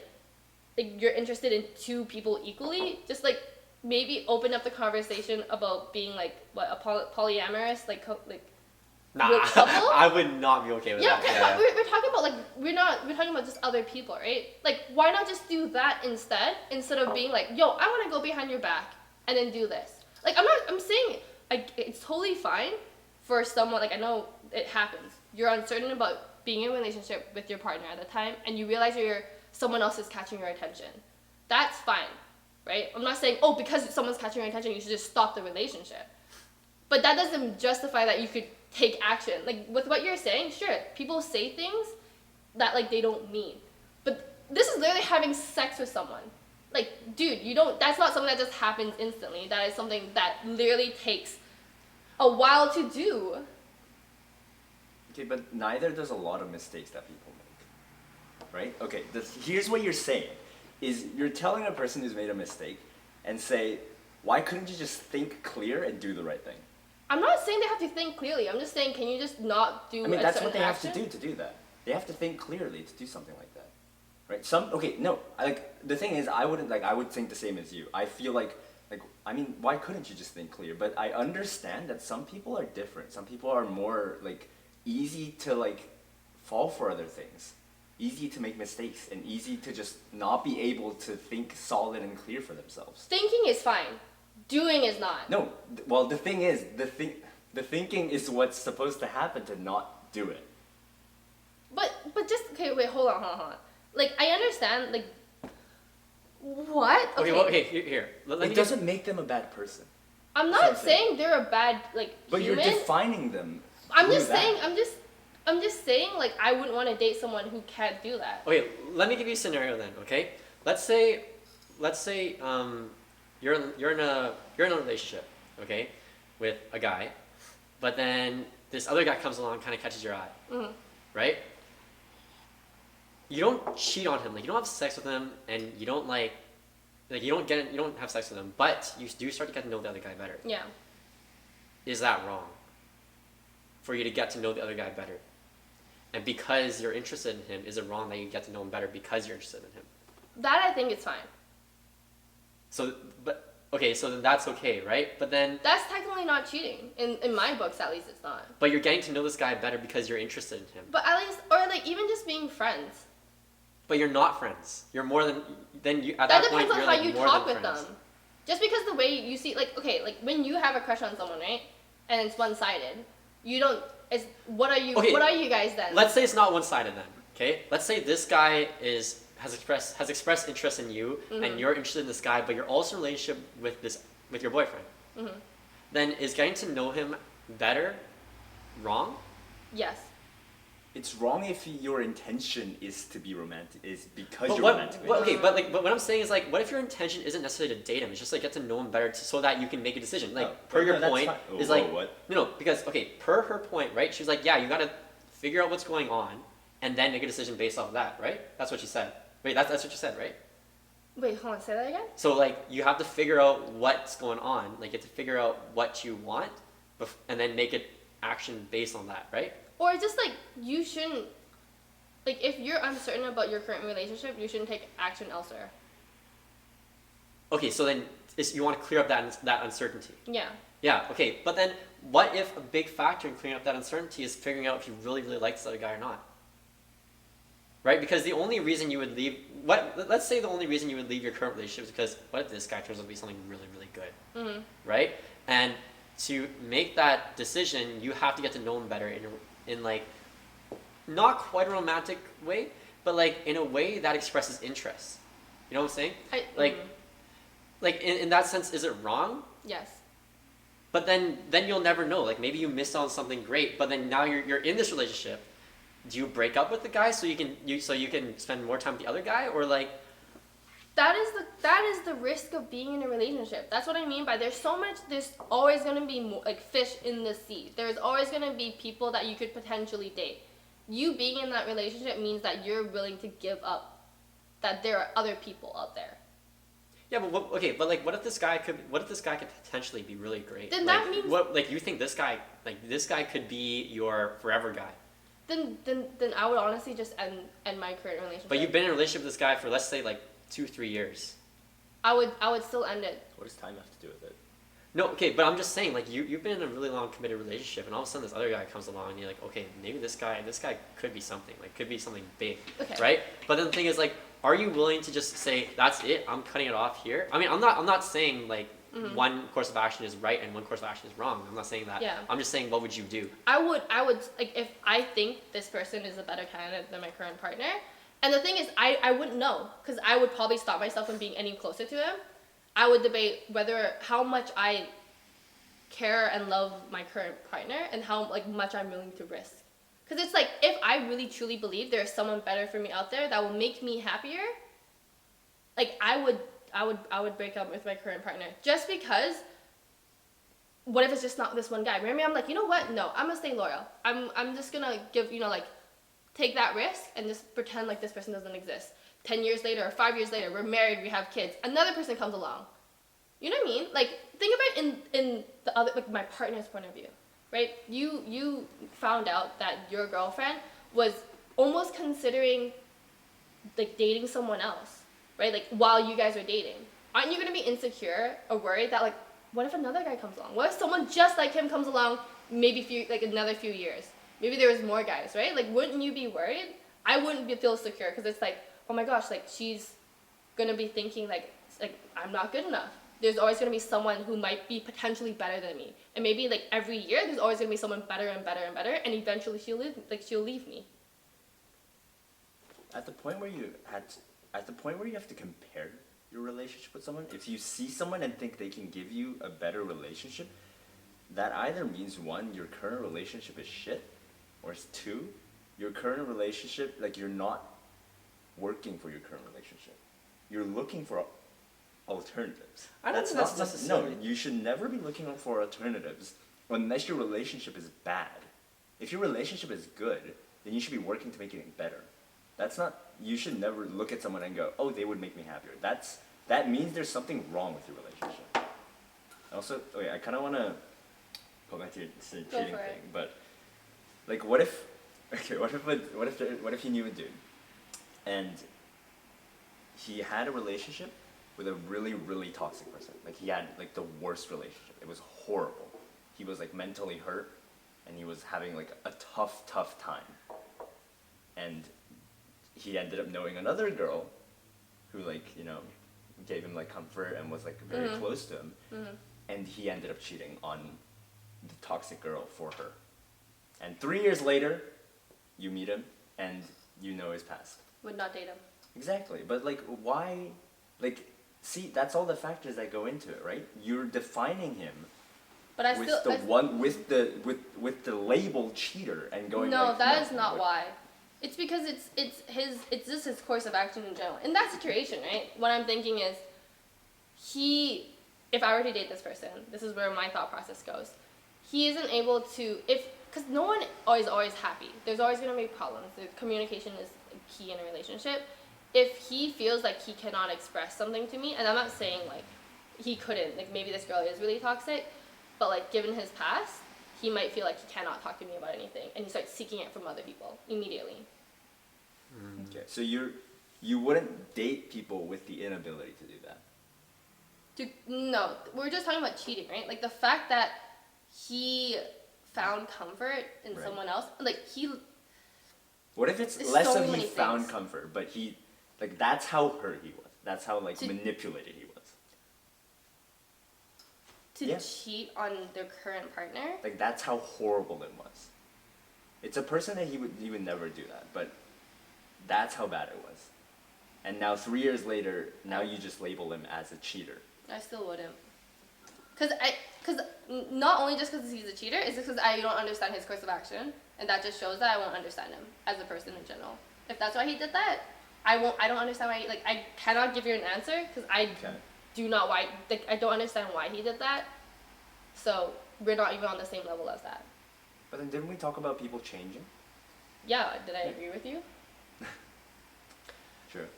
you're interested in 2 people equally, just like maybe open up the conversation about being like a polyamorous Nah, couple? I would not be okay with that. Yeah, we're talking about like we're talking about just other people, right? Like why not just do that instead of being like, yo, I want to go behind your back and then do this. Like I'm saying it's totally fine for someone, like I know it happens. You're uncertain about being in a relationship with your partner at the time and you realize someone else is catching your attention. That's fine, right? I'm not saying, oh, because someone's catching your attention, you should just stop the relationship. But that doesn't justify that you could take action. Like with what you're saying, sure, people say things that like they don't mean. But this is literally having sex with someone. Like, dude, that's not something that just happens instantly. That is something that literally takes a while to do. Okay, but neither does a lot of mistakes that people make. Right? Okay, here's what you're saying. Is you're telling a person who's made a mistake and say, why couldn't you just think clear and do the right thing? I'm not saying they have to think clearly. I'm just saying, can you just not do? I mean, that's what they action? have to do that. They have to think clearly to do something like that, right? The thing is, I would think the same as you. I feel like, I mean, why couldn't you just think clear? But I understand that some people are different. Some people are more like easy to like fall for other things, easy to make mistakes, and easy to just not be able to think solid and clear for themselves. Thinking is fine. Doing is not. No, well, the thing is, the thinking is what's supposed to happen to not do it. But just okay. Wait, hold on. Like I understand. Like what? Okay, well, okay, here. It doesn't make them a bad person. I'm not saying they're a bad But human. you're defining them. I'm just saying. I'm just saying. Like I wouldn't want to date someone who can't do that. Okay, let me give you a scenario then. Okay, let's say you're in a relationship, okay, with a guy, but then this other guy comes along and kind of catches your eye, right? You don't cheat on him, like you don't have sex with him, and you don't you don't have sex with him, but you do start to get to know the other guy better. Yeah. Is that wrong? For you to get to know the other guy better, and because you're interested in him, is it wrong that you get to know him better because you're interested in him? That I think is fine. So then that's okay, right? But then that's technically not cheating. In my books, at least, it's not. But you're getting to know this guy better because you're interested in him. But at least, or like even just being friends. But you're not friends. You're more than you. At that that point, depends on you're how like you more talk than with friends. them. Just because the way you see, like, okay, like when you have a crush on someone, right, and it's one-sided, you don't. It's what are you? Okay, what are you guys then? Let's say it's not one-sided then. Okay. Let's say this guy has expressed interest in you, and you're interested in this guy, but you're also in a relationship with your boyfriend. Then is getting to know him better wrong? Yes. it's wrong if your intention is to be romantic, is because But you're what, romantic. okay, but what I'm saying is like, what if your intention isn't necessarily to date him? It's just like get to know him better, so that you can make a decision. Like Oh, per well, your no, that's point fine. Oh, is whoa, like what? no, because okay, per her point, right? She was like, yeah, you gotta figure out what's going on, and then make a decision based off of that, right? That's what she said. Wait, that's what you said, right? Wait, hold on, say that again? So like you have to figure out what's going on. Like you have to figure out what you want, and then make it action based on that, right? Or just like, you shouldn't, like, if you're uncertain about your current relationship, you shouldn't take action elsewhere. Okay, so then you want to clear up that uncertainty. Yeah. Yeah, okay, but then what if a big factor in clearing up that uncertainty is figuring out if you really, really like this other guy or not? Right? Because the only reason you would leave, let's say the only reason you would leave your current relationship is because what if this guy turns out to be something really, really good? Mm-hmm. Right? And to make that decision, you have to get to know him better in like, not quite a romantic way, but like in a way that expresses interest. You know what I'm saying? Like in that sense, is it wrong? Yes. But then you'll never know. Like maybe you missed out on something great, but then now you're in this relationship. Do you break up with the guy so you can spend more time with the other guy, or like? That is the risk of being in a relationship. That's what I mean by there's always gonna be more, like fish in the sea. There's always gonna be people that you could potentially date. You being in that relationship means that you're willing to give up that there are other people out there. Yeah, but what if this guy could potentially be really great? Then like, that means you think this guy could be your forever guy. Then I would honestly just end my current relationship. But you've been in a relationship with this guy for, let's say, like 2-3 years. I would still end it. What does time have to do with it? No, okay, but I'm just saying, like, you've been in a really long committed relationship, and all of a sudden this other guy comes along, and you're like, okay, maybe this guy could be something, like, could be something big, Okay. right? But then the thing is, like, are you willing to just say, that's it, I'm cutting it off here? I mean, I'm not saying, like, one course of action is right and one course of action is wrong. I'm not saying that. Yeah. I'm just saying, what would you do? I would like, if I think this person is a better candidate than my current partner, and the thing is, I wouldn't know, because I would probably stop myself from being any closer to him. I would debate how much I care and love my current partner and how much I'm willing to risk. Because it's like, if I really truly believe there's someone better for me out there that will make me happier, like I would break up with my current partner, just because. What if it's just not this one guy? Maybe I'm like, you know what? No, I'm gonna stay loyal. I'm just gonna give, take that risk and just pretend like this person doesn't exist. 10 years later or 5 years later, we're married, we have kids. Another person comes along. You know what I mean? Like, think about it in the other, like, my partner's point of view, right? You found out that your girlfriend was almost considering, like, dating someone else, right? Like, while you guys were dating. Aren't you gonna be insecure or worried that, like, what if another guy comes along? What if someone just like him comes along, maybe another few years? Maybe there was more guys, right? Like, wouldn't you be worried? I wouldn't feel secure, because it's like, oh my gosh, like, she's gonna be thinking like I'm not good enough. There's always gonna be someone who might be potentially better than me, and maybe like every year there's always gonna be someone better and better and better, and eventually she'll leave me. At the point where you have to compare your relationship with someone, if you see someone and think they can give you a better relationship, that either means one, your current relationship is shit, or two, your current relationship, like, you're not working for your current relationship. You're looking for alternatives. I don't think that's necessary. No, you should never be looking for alternatives unless your relationship is bad. If your relationship is good, then you should be working to make it better. You should never look at someone and go, oh, they would make me happier. That means there's something wrong with your relationship. Also, okay, I kind of want to go back to your cheating thing, but like, what if you knew a dude, and he had a relationship with a really, really toxic person. Like, he had like the worst relationship. It was horrible. He was like mentally hurt, and he was having like a tough time. And he ended up knowing another girl who, like, gave him like comfort and was like very close to him. And he ended up cheating on the toxic girl for her. And 3 years later, you meet him and you know his past. Would not date him. Exactly. But like, why? Like, see, that's all the factors that go into it, right? You're defining him But I with still. the one with the label cheater and going No, like, that no, is not what- why. It's because it's just his course of action in general. In that situation, right? What I'm thinking is, if I were to date this person, this is where my thought process goes. He isn't able to, because no one is always happy. There's always going to be problems. The communication is key in a relationship. If he feels like he cannot express something to me, and I'm not saying like he couldn't, like maybe this girl is really toxic, but like given his past, he might feel like he cannot talk to me about anything, and he starts seeking it from other people immediately. Okay, so you wouldn't date people with the inability to do that. No, we're just talking about cheating, right? Like the fact that he found comfort in Right. someone else, like What if it's There's less so of he many found things. comfort, but he, like, that's how hurt he was. That's how, like, To- manipulated he was. to Yeah. cheat on their current partner. Like, that's how horrible it was. It's a person that he would never do that, but that's how bad it was. And now 3 years later, now you just label him as a cheater. I still wouldn't. Cause not only just because he's a cheater, it's just because I don't understand his course of action, and that just shows that I won't understand him as a person in general. If that's why he did that, I don't understand why. I cannot give you an answer because I Okay. do not why. Like, I don't understand why he did that. So we're not even on the same level as that. But then didn't we talk about people changing? Yeah, did I agree with you? True.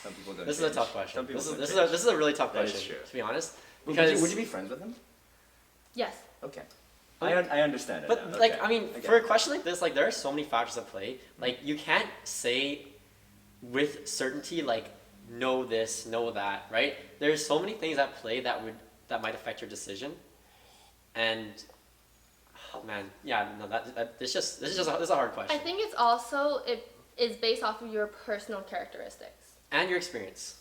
Some people don't This is change. a tough question. Some people don't This change. is a really tough That is question, true. to be honest. Would Because you be friends with him? Yes. Okay. But- I understand it But now. like, Okay. I mean, get for a it. question like this, like there are so many factors at play. Like you can't say with certainty like know this, know that, right? There's so many things at play that might affect your decision. And oh, man, yeah, no, this is a hard I question. think it's also it is based off of your personal characteristics. And your experience.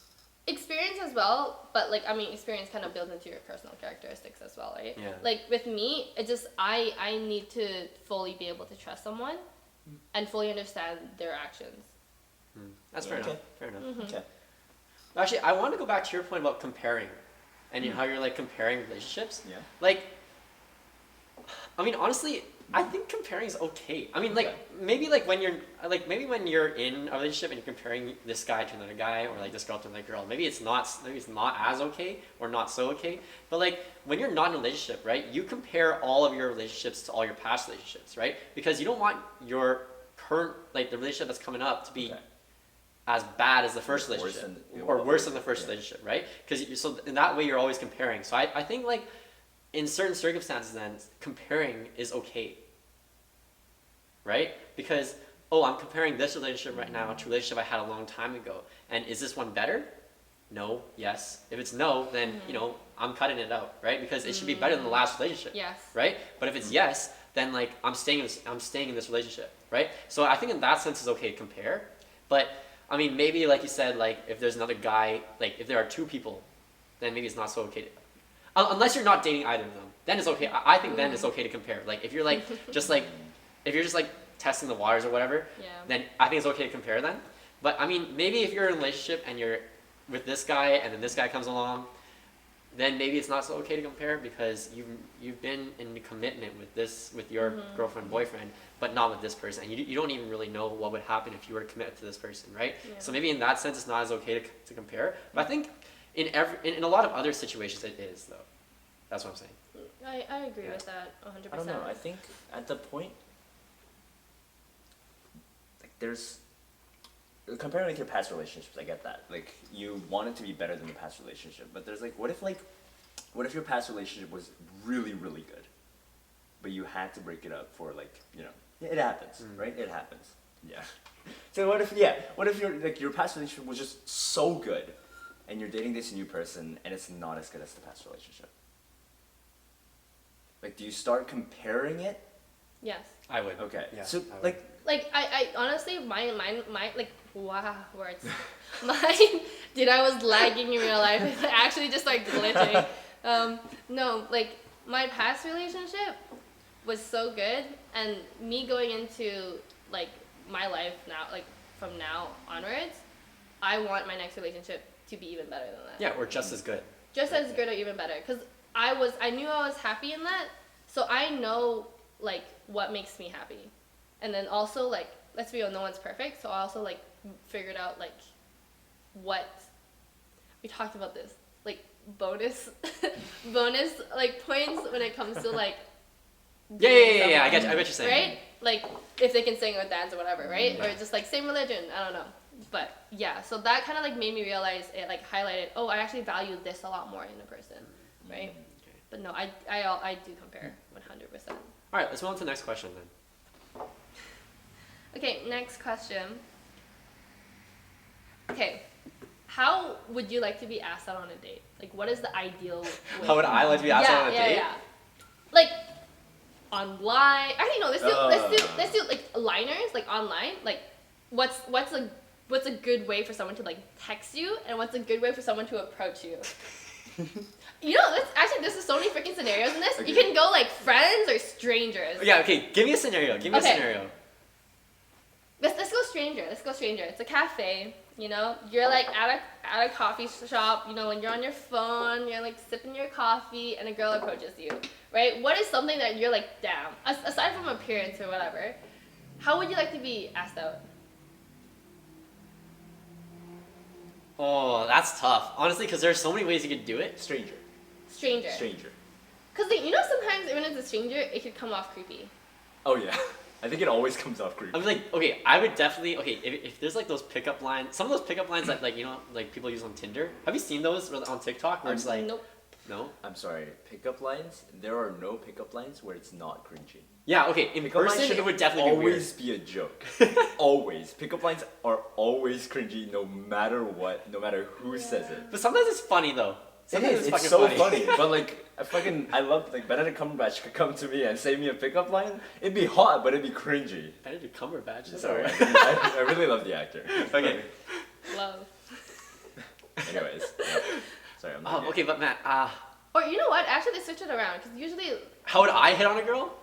Experience as well, but like I mean experience kind of builds into your personal characteristics as well, right? Yeah. Like with me, it just I need to fully be able to trust someone and fully understand their actions. That's fair Okay. enough. Fair enough. Mm-hmm. Okay. Actually, I want to go back to your point about comparing, and how you're like comparing relationships. Yeah. Like, I mean, honestly, I think comparing is okay. I mean, like Okay. maybe maybe when you're in a relationship and you're comparing this guy to another guy or like this girl to another girl, maybe it's not as okay or not so okay. But like when you're not in a relationship, right? You compare all of your relationships to all your past relationships, right? Because you don't want your current the relationship that's coming up to be Okay. as bad as the first Worse relationship than- or worse than the first yeah. relationship, right? Because so in that way you're always comparing. So I think like in certain circumstances then comparing is okay, right? Because I'm comparing this relationship right now to a relationship I had a long time ago, and is this one better? No. Yes. If it's no, then I'm cutting it out, right? Because it should be better than the last relationship, Yes. right? But if it's yes, then like I'm staying in this relationship, right? So I think in that sense it's okay to compare, but I mean maybe like you said, like if there's another guy, like if there are two people, then maybe it's not so okay to, unless you're not dating either of them, then it's okay. I think then it's okay to compare. Like if you're like if you're just like testing the waters or whatever, Yeah. then I think it's okay to compare then. But I mean maybe if you're in a relationship and you're with this guy and then this guy comes along, then maybe it's not so okay to compare because you've been in commitment with your girlfriend, boyfriend, but not with this person. And you don't even really know what would happen if you were to commit to this person, right? Yeah. So maybe in that sense it's not as okay to compare. But I think in a lot of other situations it is though. That's what I'm saying. I agree with that 100%. I don't know. I think at the point, like, there's comparing with your past relationships. I get that. Like, you want it to be better than the past relationship, but there's what if your past relationship was really, really good, but you had to break it up for it happens, right? It happens. Yeah. So what if your past relationship was just so good, and you're dating this new person, and it's not as good as the past relationship? Like, do you start comparing it? Yes. I would. Okay. Yeah, So I would. Like I honestly my like wow words mine dude I was lagging in real life. I actually just started glitching. No, like my past relationship was so good, and me going into like my life now, like from now onwards, I want my next relationship to be even better than that. Yeah, or just as good. Just as good or even better, because I knew I was happy in that, so I know like what makes me happy, and then also like let's be real, no one's perfect, so I also like figured out like what we talked about this like bonus bonus like points when it comes to like Yeah. I get what you're saying. right, like if they can sing or dance or whatever, right, or just like same religion, I don't know, but yeah, so that kind of like made me realize, it like highlighted, oh, I actually value this a lot more in a person, right? Okay. But no, I do compare 100%. All right, let's move on to the next question then. Okay, next question. Okay, how would you like to be asked out on a date? Like, what is the ideal way? How would I like to be asked out on a date? Yeah. Like, online. Actually, no. Let's do like liners, like online. Like, what's a good way for someone to like text you, and what's a good way for someone to approach you? You know, this is so many freaking scenarios in this. Okay. You can go like friends or strangers. Yeah, okay, give me a scenario. Give me a scenario. Let's go stranger. Let's go stranger. It's a cafe. You know, you're like at a coffee shop. You know, when you're on your phone, you're like sipping your coffee, and a girl approaches you. Right? What is something that you're like, damn? Aside from appearance or whatever, how would you like to be asked out? Oh, that's tough. Honestly, because there's so many ways you could do it. Stranger. Stranger. Cause like, you know, sometimes when it's a stranger, it could come off creepy. Oh yeah. I think it always comes off creepy. I was like, okay, I would definitely, okay, if there's like those pickup lines, some of those pickup lines that like, you know, like people use on Tinder. Have you seen those on TikTok where it's like, Nope. no? I'm sorry, pickup lines? There are no pickup lines where it's not cringy. Yeah, okay, in Pickup lines person should it would definitely always be a joke. Always. Pickup lines are always cringy no matter what, no matter who says it. be weird. But sometimes it's funny though. Sometimes It's fucking so funny. But like, I love, like, Benedict Cumberbatch could come to me and say me a pickup line. It'd be hot, but it'd be cringy. Benedict Cumberbatch. Sorry, Sorry. I really love the actor. Okay. Love. Anyways, yeah. Sorry, I'm not. Okay, but Matt, Or you know what? Actually, they switch it around. Cause usually. how would I hit on a girl?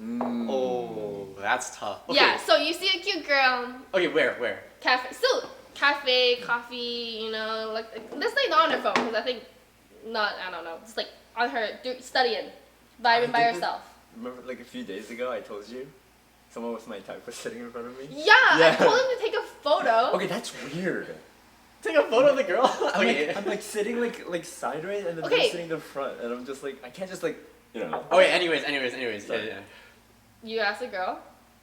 Mm. Oh, that's tough. Okay. Yeah. So you see a cute girl. Okay, where? Cafe. Still cafe, coffee. You know, like let's say not on her phone, because I think not. I don't know. Just like on her studying, vibing by herself. Remember, like a few days ago, I told you, someone with my type was sitting in front of me. Yeah, I told him to take a photo. Okay, that's weird. Take a photo of the girl? Okay. I'm like sitting like sideways, and then Okay. they're sitting in the front, and I'm just like, I can't just like, you know. Okay, anyways. Sorry. Yeah. You ask a girl.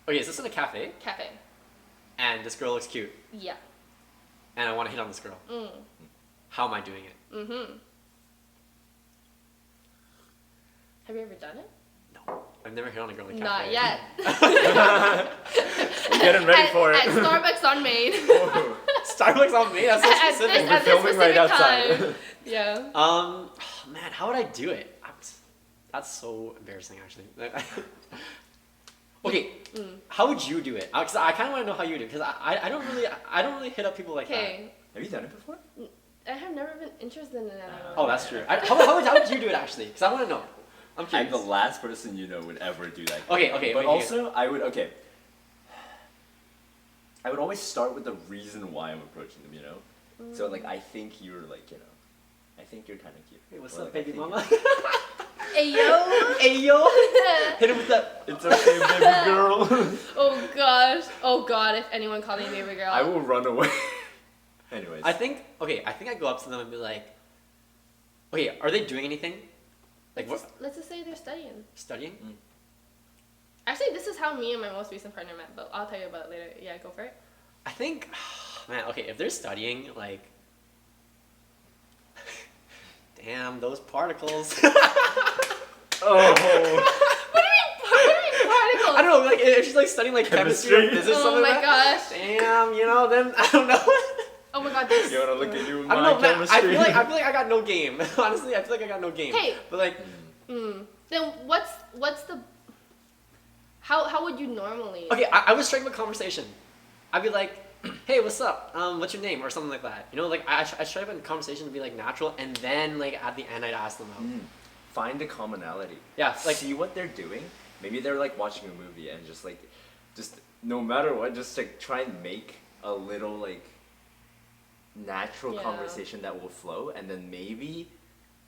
Okay, is this in a cafe? Cafe. And this girl looks cute, Yeah. and I want to hit on this girl. How am I doing it? Mm-hmm. Have you ever done it? No, I've never hit on a girl in a cafe. Not yet. I'm getting ready for it. At Starbucks on Main. Starbucks on me. That's so At specific. this- We're at this filming right specific outside. time. Yeah. Man, how would I do it? That's so embarrassing, actually. Okay, how would you do it? Because I kind of want to know how you do it. Because I don't really hit up people like that. Okay. Have you done it before? I have never been interested in anyone. Oh, that's true. How would you do it actually? Because I want to know. I'm I'm curious. the last person you know would ever do that. Okay, But wait, also, I would I would always start with the reason why I'm approaching them. You know. So like, I think you're like, you know, I think you're kind of cute. Hey, what's Or, up, like, I baby think mama? Hey yo. Hey yo, hit him with that. It's okay, baby girl. Oh gosh. Oh god. If anyone called me baby girl. I will run away. Anyways. I think I go up to them and be like, okay, are they doing anything? Like what? Let's just say they're studying. Studying? Actually, this is how me and my most recent partner met, but I'll tell you about it later. Yeah, go for it. I think, man, okay, if they're studying, like, damn, those particles. Oh. What do you mean particles? I don't know, like, if she's like studying like chemistry or Chemistry. physics or Oh something my like that. gosh. Damn, you know, then I don't know. Oh my god, this. You wanna look at you in I don't my know, man. chemistry? I feel like I got no game. Honestly, I feel like I got no game. Hey. But like, Then what's the? How would you normally? okay, I would strike up a conversation. I'd be like, hey, what's up? What's your name? Or something like that. You know, like I strike up a conversation to be like natural, and then like at the end I'd ask them out. Find a commonality. Yeah, like See what they're doing. Maybe they're like watching a movie and just no matter what, just like try and make a little like natural Yeah. conversation that will flow, and then maybe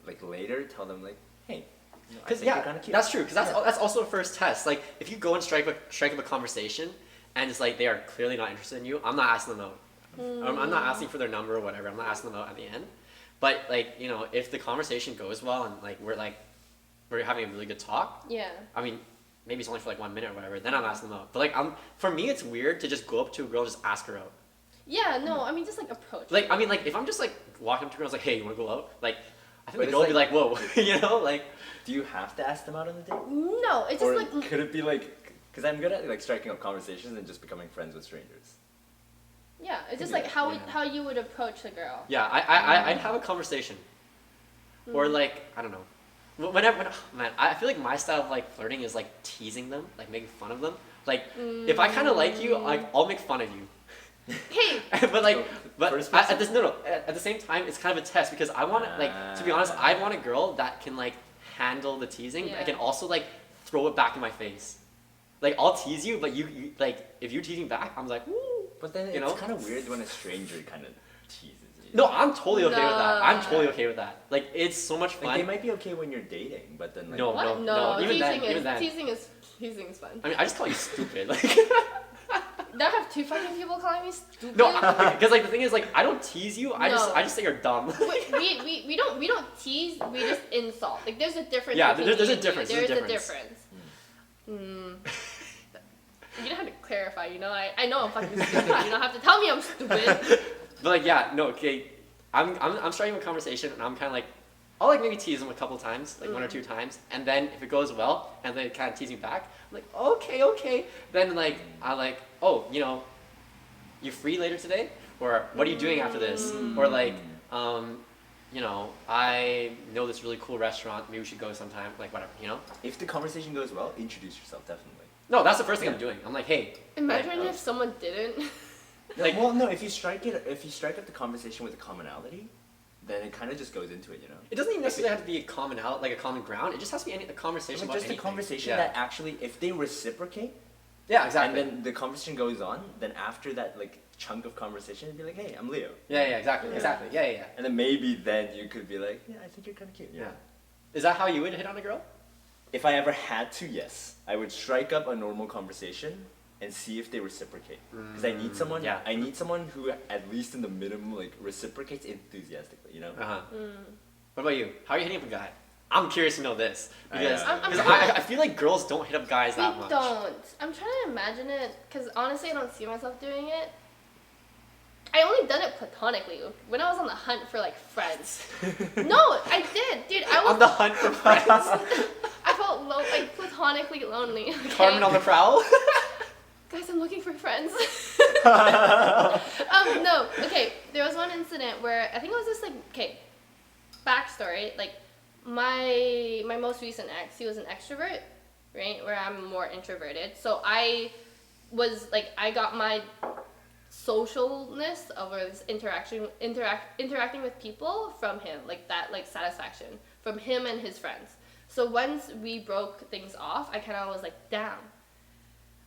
like later tell them like, hey, you know, I Because think you're kind of cute. that's true. Because that's also a first test. Like if you go and strike up a conversation, and it's like they are clearly not interested in you, I'm not asking them out. I'm not asking for their number or whatever. I'm not asking them out at the end. But like if the conversation goes well and like we're having a really good talk. Yeah. I mean, maybe it's only for like 1 minute or whatever. Then I'm asking them out. But like for me, it's weird to just go up to a girl and just ask her out. Yeah, no, I mean just like approach. Like I mean, like if I'm just like walking up to girls like, hey, you want to go out? Like I think But the girl would be it's like, whoa, like. Do you have to ask them out on a date? No, it's just Or like could it be like, because I'm good at like striking up conversations and just becoming friends with strangers. yeah, it's just Yeah, like how yeah. how you would approach a girl. Yeah, I'd have a conversation, or Mm. like I don't know. Whenever, man, I feel like my style of like flirting is like teasing them, like making fun of them. Like if I kind of like you, like I'll make fun of you. Hey, But like, So, but first at person? this at the same time, it's kind of a test because I want like to be honest, I want a girl that can like handle the teasing, but I Yeah. can also like throw it back in my face. Like I'll tease you, but you like if you tease me back, I'm like, woo. But then You it's know? kind of weird when a stranger kind of teases you. No, I'm totally okay with that. I'm No. totally okay with that. Like it's so much fun. Like they might be okay when you're dating, but then like No. what? no, even then, teasing even is then. teasing is fun. I mean, I just call you stupid. Like, Don't have two fucking people calling me stupid. no, because like the thing is, like, I don't tease you. I No. just say you're dumb. we don't tease. We just insult. Like there's a difference. Yeah, between there's a you and me. difference, there's a There's a difference. difference. You don't have to clarify. I know I'm fucking stupid. You don't have to tell me I'm stupid. But like, yeah, no, okay. I'm starting a conversation, and I'm kind of like, I'll like maybe tease them a couple times, like 1 or 2 times, and then if it goes well, and they kind of tease me back, I'm like, okay. Then like I like, oh, you free later today, or what are you doing after this, or like, I know this really cool restaurant, maybe we should go sometime, like whatever. if the conversation goes well, introduce yourself definitely. No, that's the first thing I'm Yeah. doing. I'm like, hey. Imagine like, if someone didn't. No, Like- well, no, if you strike up the conversation with a commonality, then it kind of just goes into it, It doesn't even necessarily have to be a common ground. It just has to be a conversation Like about just a anything. conversation Yeah. that actually, if they reciprocate, Yeah, exactly. and then the conversation goes on, then after that like chunk of conversation, it'd be like, hey, I'm Leo. yeah, exactly, Yeah. exactly. Yeah. And then maybe then you could be like, yeah, I think you're kind of cute. Yeah. Is that how you would hit on a girl? If I ever had to, yes, I would strike up a normal conversation and see if they reciprocate. Because I need someone. yeah. I need someone who, at least in the minimum, like reciprocates enthusiastically. Uh-huh. What about you? How are you hitting up a guy? I'm curious to know this because I'm I feel like girls don't hit up guys that We much. don't. I'm trying to imagine it because honestly, I don't see myself doing it. I only done it platonically when I was on the hunt for like friends. No, I did, dude. I On was. the hunt for friends. I felt like platonically lonely. Okay? Carmen on the prowl. Guys, I'm looking for friends. No. Okay, there was one incident where I think it was just like, okay, backstory, like my most recent ex, he was an extrovert, right? Where I'm more introverted. So I was like, I got my socialness of this interacting with people from him, like that, like satisfaction from him and his friends. So once we broke things off, I kind of was like, damn.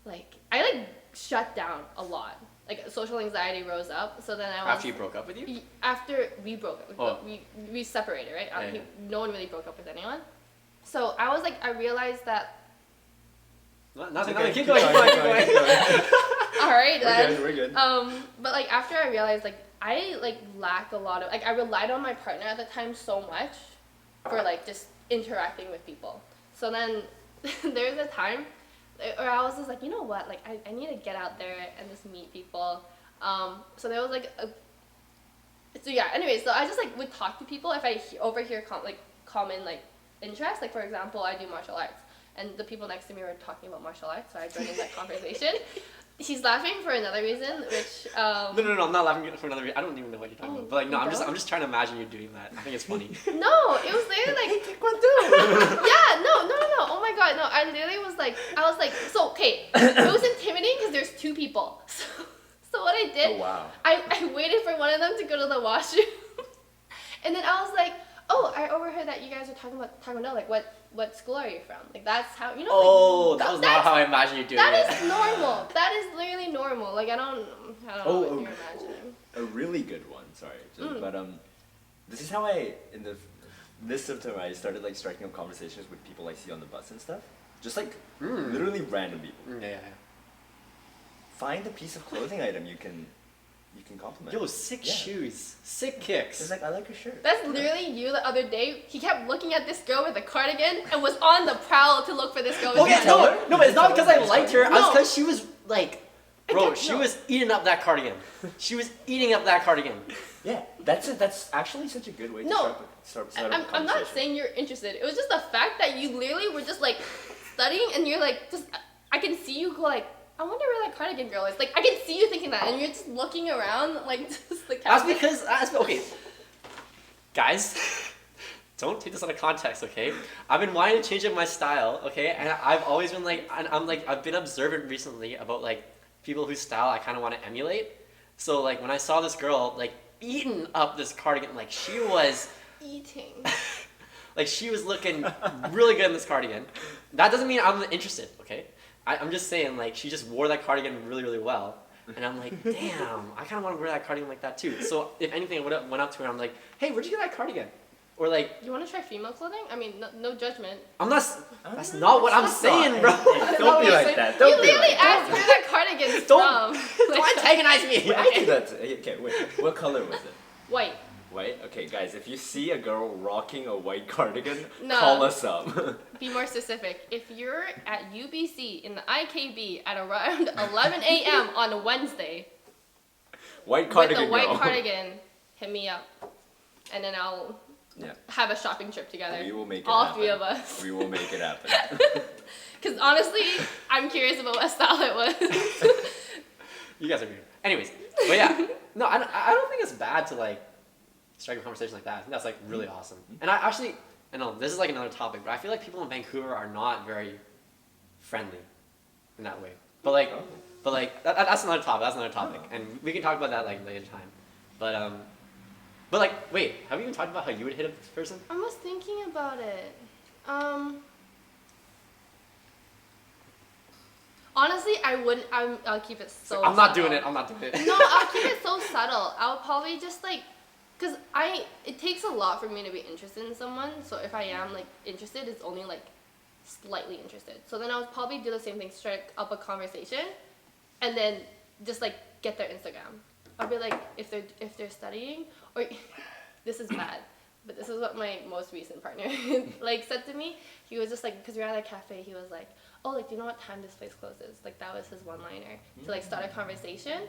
Like I like shut down a lot. Like social anxiety rose up. So then I was After you broke up with you? after we broke up. Oh. We separated, right? Yeah. No one really broke up with anyone. So I was like, I realized that. Nothing. Okay, Keep going. All right then. We're good. But like after I realized like I like lack a lot of like I relied on my partner at the time so much for like just interacting with people. So then there's a time where I was just like, you know what, like I need to get out there and just meet people. So there was like so yeah. Anyway, so I just like would talk to people if I overhear common like interest. Like for example, I do martial arts, and the people next to me were talking about martial arts, so I joined in that conversation. She's laughing for another reason, which No, I'm not laughing for another reason. I don't even know what you're talking Oh, about. But like, no, you I'm don't? just trying to imagine you doing that. I think it's funny. no, it was literally like yeah, no. Oh my god, no. I literally was like, so okay, it was intimidating because there's 2 people. So what I did, Oh wow. I waited for one of them to go to the washroom, and then I was like, oh, I overheard that you guys were talking about Taekwondo. Like, what school are you from? Like, that's how you know. Oh, like, that was that's- not how I imagined you doing That it. is normal. That is literally normal. Like, I don't know Oh, what oh. you're imagining. A really good one. Sorry, Mm. but this is how I in the this September I started like striking up conversations with people I see on the bus and stuff. Just like literally random people. Yeah. Find a piece of clothing item you can compliment. Yo, sick Yeah. shoes, sick kicks. It's like, I like your shirt. That's literally you the other day. He kept looking at this girl with a cardigan and was on the prowl to look for this girl with Okay, a tell cardigan. her? no, but it's not Did you because tell I her liked her. No. It's because she was like, bro, she No. was eating up that cardigan. She was eating up that cardigan. Yeah, that's actually such a good way to No. start a I'm conversation. not saying you're interested. It was just the fact that you literally were just like studying and you're like, just, I can see you go like, I wonder where that cardigan girl is. Like, I can see you thinking that and you're just looking around like, just like. That's because, okay, guys, don't take this out of context, okay? I've been wanting to change up my style, okay? And I've always been like, I've been observant recently about like people whose style I kind of want to emulate. So like when I saw this girl like eating up this cardigan, like she was, Eating. like she was looking really good in this cardigan. That doesn't mean I'm interested, okay? I'm just saying like she just wore that cardigan really, really well. And I'm like, damn, I kind of want to wear that cardigan like that too. So if anything, I went up to her and I'm like, hey, where'd you get that cardigan? Or like, You want to try female clothing? I mean, no judgment. I'm not, that's not what I'm That's saying, not- bro. Hey, That's not don't what be I'm like saying. that. You Don't be literally like asked that. where that cardigan's Don't- from. Don't antagonize me. I do that. Okay, wait. What color was it? White. White? Okay, guys, if you see a girl rocking a white cardigan, No. call us up. Be more specific. If you're at UBC in the IKB at around 11 a.m. on a Wednesday White with cardigan a white girl. cardigan, hit me up, and then I'll Yeah. have a shopping trip together. We will make it All happen. three of us. We will make it happen. Because honestly, I'm curious about what style it was. You guys are weird. Anyways, but yeah, no, I don't think it's bad to like strike a conversation like that. I think that's like really awesome. And I actually, I know this is like another topic, but I feel like people in Vancouver are not very friendly in that way. But like that's another topic. That's another topic, and we can talk about that like later time. But like, wait, have you even talked about how you would hit a person? I was thinking about it. Honestly, I wouldn't. I'll keep it so. I'm not subtle. doing it. I'm not doing it. No, I'll keep it so subtle. I'll probably just like, cause it takes a lot for me to be interested in someone. So if I am like interested, it's only like slightly interested. So then I would probably do the same thing, strike up a conversation, and then just like get their Instagram. I'll be like, if they're studying, or this is bad, but this is what my most recent partner like said to me. He was just like, because we were at a cafe, he was like, oh, like, do you know what time this place closes? Like, that was his one-liner to like start a conversation.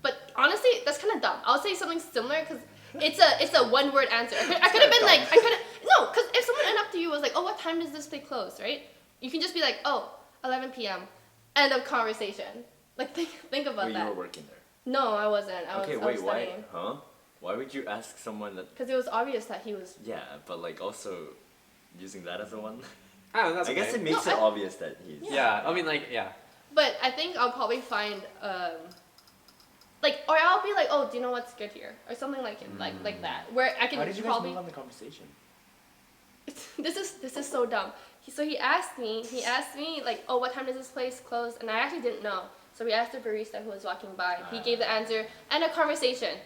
But honestly, that's kind of dumb. I'll say something similar because it's a one-word answer. I could have been like, no, because if someone went up to you was like, oh, what time does this place close, right? You can just be like, oh, 11 p.m. End of conversation. Like, think about Wait, that. you were working there. No, I wasn't. I Okay, was wait, why? studying. Huh? Why would you ask someone that? Because it was obvious that he was. Yeah, but like also using that as a one. I don't know, that's I guess okay. it makes No, it obvious that he's. Yeah, I mean like yeah. But I think I'll probably find like, or I'll be like, oh, do you know what's good here, or something like like that, where I can How did you guys probably. move on the conversation? This is so dumb. So he asked me like, oh, what time does this place close? And I actually didn't know. So we asked the barista who was walking by. He gave the answer and a conversation.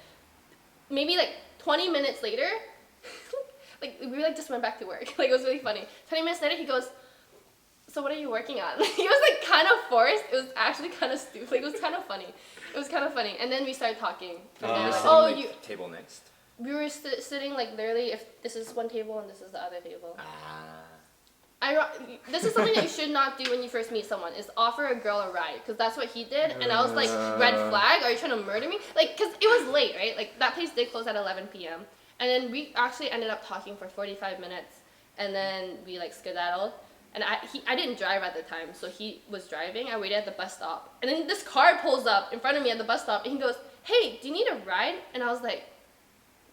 Maybe like 20 minutes later, like we like just went back to work. Like it was really funny. 20 minutes later, he goes, so what are you working on? He was like kind of forced. It was actually kind of stupid. Like, it was kind of funny. It was kind of funny. And then we started talking. And then You're like, sitting, oh, like, you. table next. We were sitting like literally, if this is one table and this is the other table. This is something that you should not do when you first meet someone, is offer a girl a ride, because that's what he did, and I was like, red flag, are you trying to murder me? Like, because it was late, right? Like, that place did close at 11 p.m. And then we actually ended up talking for 45 minutes, and then we like skedaddled. And I didn't drive at the time, so he was driving. I waited at the bus stop, and then this car pulls up in front of me at the bus stop, and he goes, hey, do you need a ride? And I was like,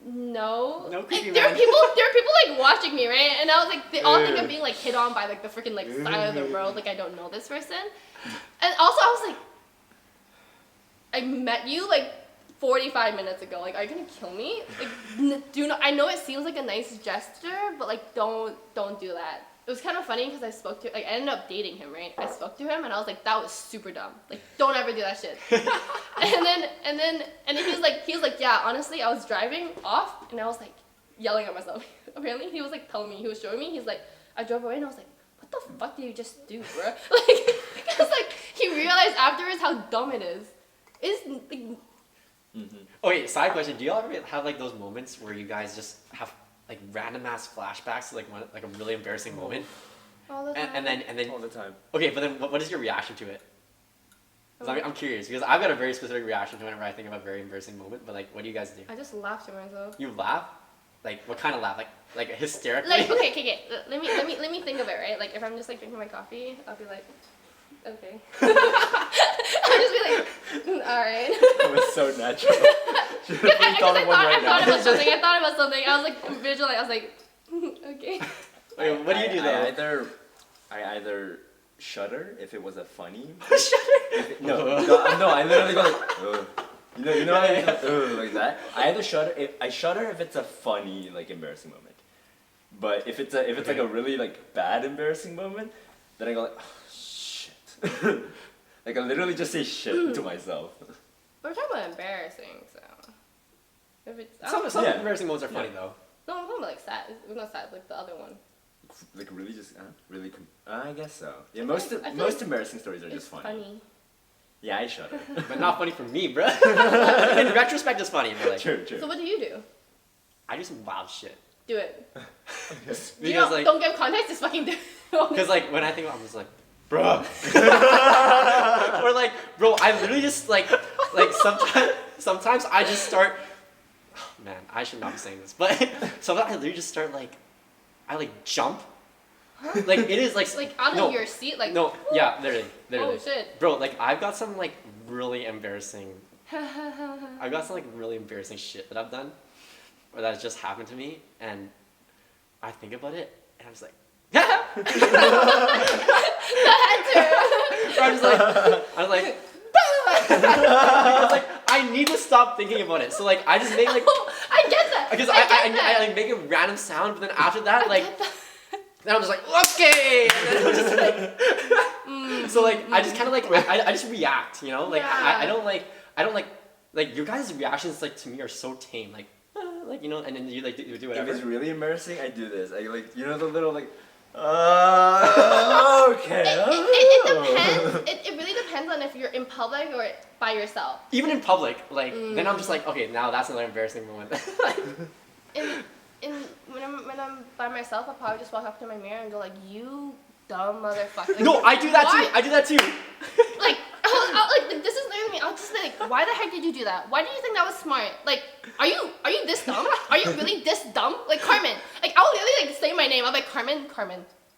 no. No creepy Like, there man. were people like watching me, right? And I was like, they all think I'm being like hit on by like the freaking like side of the road, like I don't know this person. And also I was like, I met you like 45 minutes ago. Like, are you gonna kill me? Like, do not. I know it seems like a nice gesture, but like, don't do that. It was kind of funny because I ended up dating him, right? I spoke to him and I was like, that was super dumb. Like, don't ever do that shit. and then he was like, yeah, honestly, I was driving off and I was like, yelling at myself. apparently he was like telling me, he was showing me, he's like, I drove away and I was like, what the fuck did you just do, bro? Like, because like he realized afterwards how dumb it is. It's like, Okay, side question: do y'all ever have like those moments where you guys just have like random ass flashbacks to like like a really embarrassing moment, all the time. and then All the time. okay, but then what is your reaction to it? 'Cause I'm curious because I've got a very specific reaction to whenever I think of a very embarrassing moment. But like, what do you guys do? I just laughed to myself. You laugh? Like what kind of laugh? Like hysterically? Like okay. Let me think of it, right? Like if I'm just like drinking my coffee, I'll be like, okay. I'll just be like, alright. That was so natural. I thought about something. I was like visualizing. I was like, okay. Wait, what do you do though? I either shudder if it was a funny. Shudder. No, I literally go like, ugh. You know, like that. I either shudder if it's a funny, like embarrassing moment. But if it's like a really like bad embarrassing moment, then I go like, oh, shit. Like I literally just say shit to myself. We're talking about embarrassing, so if it's Some Yeah. embarrassing moments are funny Yeah. though. no, I'm talking about like sad. It's not sad, like the other one. Like really just really. I guess so. Yeah, I most feel like most embarrassing stories are It's just funny. funny. Yeah, I shudder. But not funny for me, bro. In retrospect, it's funny. But like, True. So what do you do? I do some wild shit. Do it. Because Like, don't give context. Just fucking do it. Because like when I think about it, I'm just like, bruh. Or like, bro, I literally just like sometimes I just start. Oh, man, I should not be saying this, but sometimes I literally just start like, I like jump. Like it is like Like out no, of your seat, like no, yeah, literally. Oh shit. Bro, like I've got some like really embarrassing. I've got some like really embarrassing shit that I've done, or that's just happened to me, and I think about it, and I'm just like, or I was like, because like I need to stop thinking about it. So like I just make like I get that. because I get that. I like make a random sound, but then after that I like get that. then I'm just like okay, and then I'm just like so like I just kind of like I just react, you know, like Yeah. I don't like your guys' reactions like to me are so tame, like you know, and then you like do If whatever. it's really embarrassing, I do this. I like the little like. Okay. It depends. It really depends on if you're in public or by yourself. Even in public, like then I'm just like okay, now that's another embarrassing moment. When I'm by myself, I'll probably just walk up to my mirror and go like, "You dumb motherfucker." Like, No, I do that why? too. I do that too. Like, like this is literally me. I'll just like, why the heck did you do that? Why do you think that was smart? Like, are you this dumb? Are you really this dumb? Like Carmen. Like I'll literally like say my name. I'm like Carmen,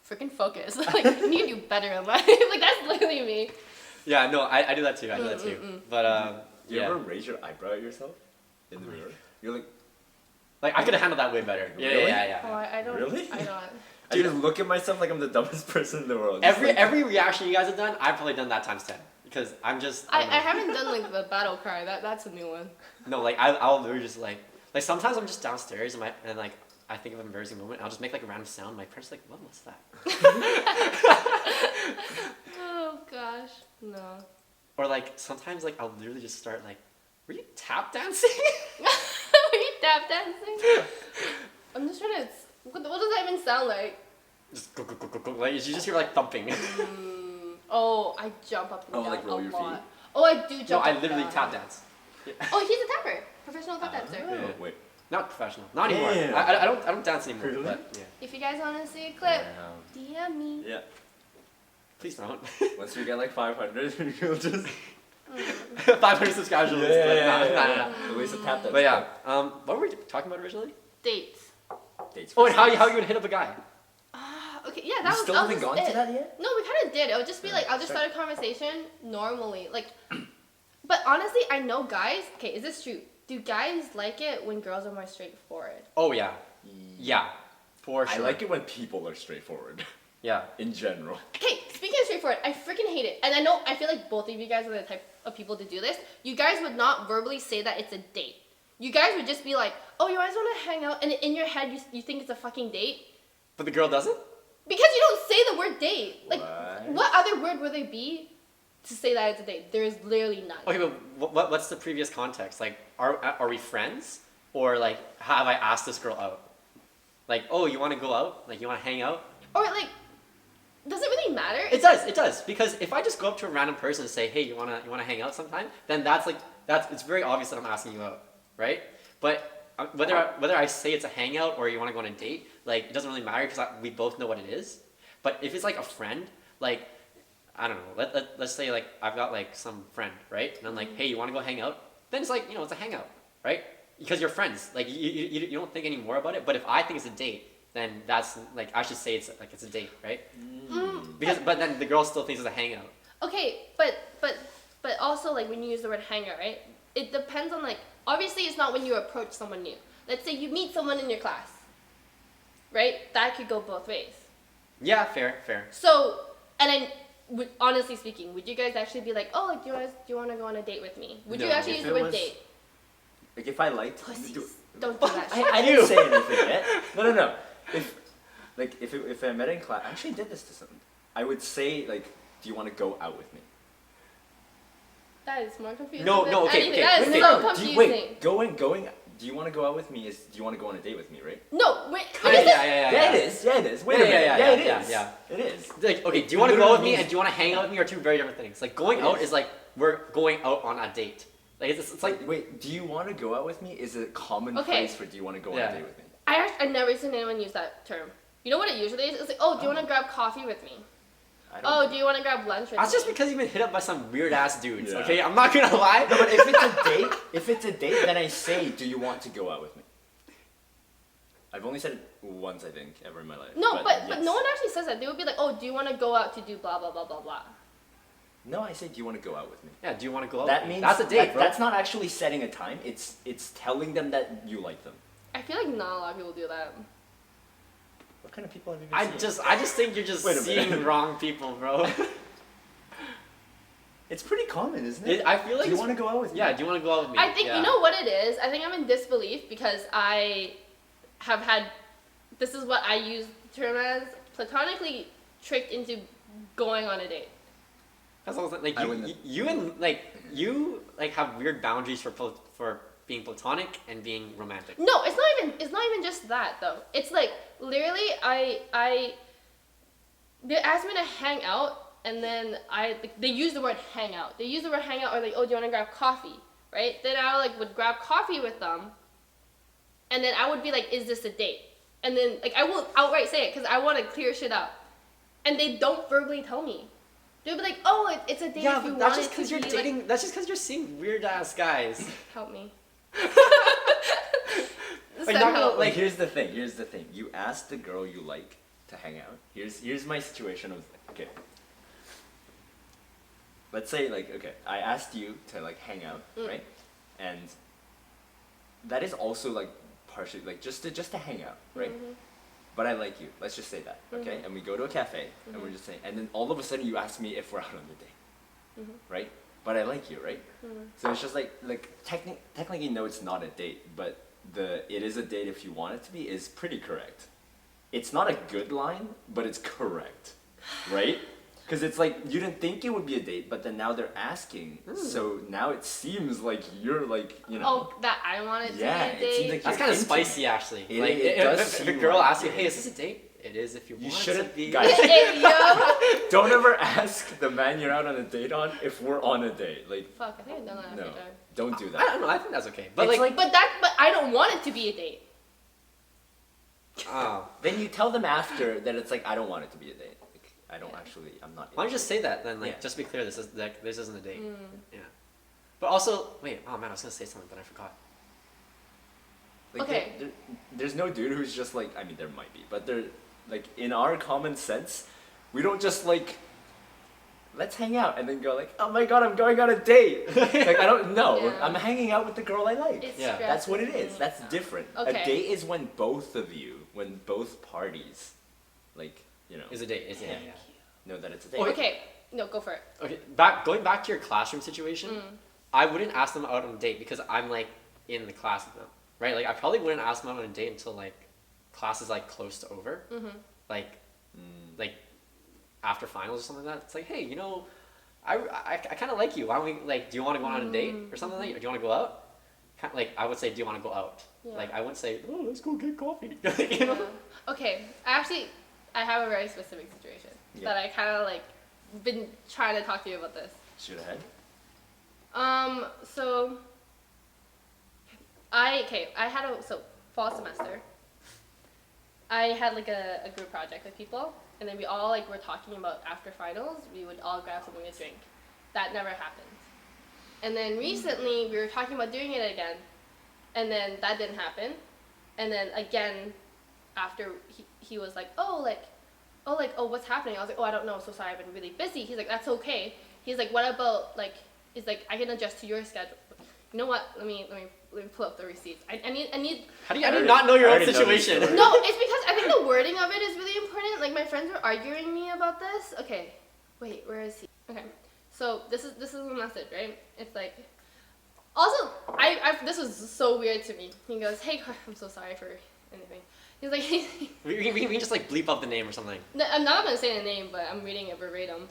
freaking focus. Like you need to do better in life. Like that's literally me. Yeah, no, I do that too. I do that too. But You yeah, ever raise your eyebrow at yourself in the mirror? You're like, like I could have handled that way better. Yeah, Really? yeah. Oh, I don't. Really? I don't. I just look at myself like I'm the dumbest person in the world. Every reaction you guys have done, I've probably done that times 10 because I'm just. I don't know. haven't done like the battle cry. That's a new one. No, like I'll literally just like sometimes I'm just downstairs and like I think of an embarrassing moment. I'll just make like a random sound. My parents are like, what was that? Oh gosh, no. Or like sometimes like I'll literally just start like, were you tap dancing? Were you tap dancing? I'm just trying to. What does that even sound like? Just go. Like you just hear like thumping. Oh, I jump up and Oh, down like roll a your lot. feet? Oh, I do jump. No, I up and literally down. tap dance. Oh, he's a tapper, professional tap dancer. Yeah. Wait. Not professional. Not anymore. Damn. I don't dance anymore. Really? But yeah. If you guys want to see a clip, Damn. DM me. Yeah. Please don't. Once we get like 500, you'll just. 500 subscribers. Nah. At least a tap dance. But yeah, what were we talking about originally? Dates. Dates Oh, for and how sex. you would hit up a guy. Okay, yeah, that You was. still that haven't was gone it. to that yet? No, we kind of did. It would just be like I'll just start a conversation normally, like. But honestly, I know guys. Okay, is this true? Do guys like it when girls are more straightforward? Oh yeah, yeah, for sure. I like it when people are straightforward. Yeah. In general. Okay, speaking of straightforward, I freaking hate it. And I feel like both of you guys are the type of people to do this. You guys would not verbally say that it's a date. You guys would just be like, oh, you guys want to hang out? And in your head, you think it's a fucking date? But the girl doesn't? Because you don't say the word date. Like, What? what other word would there be to say that it's a date? There is literally none. Okay, but what's the previous context? Like, are we friends? Or like, have I asked this girl out? Like, oh, you want to go out? Like, you want to hang out? Or like, does it really matter? It does. Because if I just go up to a random person and say, hey, you wanna hang out sometime? Then it's very obvious that I'm asking you out, right? But whether I say it's a hangout or you want to go on a date, like, it doesn't really matter because we both know what it is. But if it's like a friend, like, I don't know, let's say like I've got like some friend, right? And I'm like, hey, you want to go hang out? Then it's like, it's a hangout, right? Because you're friends. Like, you don't think any more about it. But if I think it's a date, then that's like, I should say it's a date, right? But then the girl still thinks it's a hangout. Okay, but also like when you use the word hangout, right? It depends on like, obviously it's not when you approach someone new. Let's say you meet someone in your class, right? That could go both ways. Yeah, fair. So, and then honestly speaking, would you guys actually be like, oh, like, do you want to go on a date with me? Would you No, actually if use it the word was- date? Like if I liked, Don't do that shit. I didn't say anything yet. No. If I met in class, I actually did this to someone. I would say like, do you want to go out with me? That is more confusing No, than no, okay, anything. okay, That is wait, so Do confusing. you, wait, going. Do you want to go out with me? Do you want to go on a date with me? Right? No, wait. Yeah, it is. Yeah, it is. Wait a Yeah, minute. yeah, Yeah, it yeah, is. yeah. It is. Like, okay, It do you want to go out with me literally and do you want to hang out with me are two very different things. Like, going out is like, we're going out on a date. Like, it's like, Wait, do you want to go out with me? Is a common Okay. phrase for do you want to go on Yeah. a date with me? I've never seen anyone use that term. You know what it usually is? It's like, oh, do you want to grab coffee with me? I don't Oh, do you want to grab lunch with that's me? just because you've been hit up by some weird ass dudes, Yeah. okay? I'm not gonna lie. No, but if it's a date, then I say, do you want to go out with me? I've only said it once, I think, ever in my life. No, but yes. no one actually says that. They would be like, oh, do you want to go out to do blah, blah, blah, blah, blah. No, I say, do you want to go out with me? Yeah, do you want to go out That with me? means That's a date, bro. That's not actually setting a time. It's telling them that you like them. I feel like not a lot of people do that. What kind of people have you been I seeing? just think you're just Wait a seeing minute. wrong people, bro. It's pretty common, isn't it? I feel like do you it's- want to go out with me? Yeah, do you want to go out with me? I think, yeah. you know what it is? I think I'm in disbelief because I have had, this is what I use the term as, platonically tricked into going on a date. That's all. Like I wouldn't- you have weird boundaries for being platonic and being romantic. No, it's not even just that though. It's like literally they asked me to hang out and then they use the word hang out. They use the word hang out or like, oh, do you want to grab coffee? Right? Then I would grab coffee with them and then I would be like, is this a date? And then I will outright say it because I want to clear shit up. And they don't verbally tell me. They'll be like, oh, it's a date Yeah, if you but that's want just it because to you're be dating. like, That's just because you're seeing weird ass guys. help me. Like, Send not gonna, help. Like, here's the thing. You ask the girl you like to hang out. Here's my situation of, okay. Let's say, like, okay, I asked you to, like, hang out, right? And that is also, like, partially, like, just to hang out, right? But I like you. Let's just say that, okay? And we go to a cafe, and we're just saying, and then all of a sudden you ask me if we're out on a date, right? But I like you, right? So it's just like technically, no, it's not a date, but it is a date if you want it to be is pretty correct. It's not a good line, but it's correct, right? Because it's like, you didn't think it would be a date, but then now they're asking, so now it seems like you're like, you know. Oh, that I wanted to Yeah, be a it seems date. like That's you're kind of into spicy, actually. It- Like, it does if a seem girl like asks you, it. "Hey, is this a date?" It is if you want shouldn't- to be. guys. Hey, yo. Don't ever ask the man you're out on a date on if we're on a date. Like, Fuck, I think I've done that a no, few times. don't do I that. don't know. I think that's okay. But It's like, But I don't want it to be a date. oh, Then you tell them after that it's like, I don't want it to be a date. Like, I don't actually, I'm not. why don't you just say that then? Like, Yeah. just be clear. This isn't a date. Yeah. But also, wait. Oh man, I was gonna say something, but I forgot. Like, Okay. there's no dude who's just like, I mean, there might be, but there, like, in our common sense, we don't just like, let's hang out and then go like, oh my god, I'm going on a date. Like, I don't know. Yeah. I'm hanging out with the girl I like. It Yeah. That's what it stresses is. me That's out. different. Okay. A date is when both of you, when both parties, like, you know, Is a date? Is it? Yeah. Yeah. know that it's a date. Okay, no, go for it. Okay. Going back to your classroom situation. I wouldn't ask them out on a date because I'm like in the class with them, right? Like I probably wouldn't ask them out on a date until like class is like close to over, like after finals or something like that. It's like, hey, you know, I kind of like you. Why don't we like? Do you want to go on a date or something like that? Do you want to go out? like I would say, do you want to go out? Yeah. Like I wouldn't say, oh, let's go get coffee. You know? Yeah. Okay, I have a very specific situation that I kind of like been trying to talk to you about this. Shoot ahead. So I had fall semester. I had like a group project with people, and then we all like were talking about after finals we would all grab something to drink. That never happened. And then recently we were talking about doing it again, and then that didn't happen. And then again, after he was like, oh, what's happening? I was like, oh, I don't know, so sorry, I've been really busy. He's like, that's okay. He's like, what about like, he's like, I can adjust to your schedule. You know what? Let me pull up the receipts. I need. How do you not know your own I already know this situation? story. No, it's because I think the wording of it is really important. Like my friends were arguing me about this. Okay, wait, where is he? Okay, so this is the message, right? It's like, also, this was so weird to me. He goes, hey, I'm so sorry for anything. He's like, we can just like bleep up the name or something. no, I'm not gonna say the name, but I'm reading it verbatim.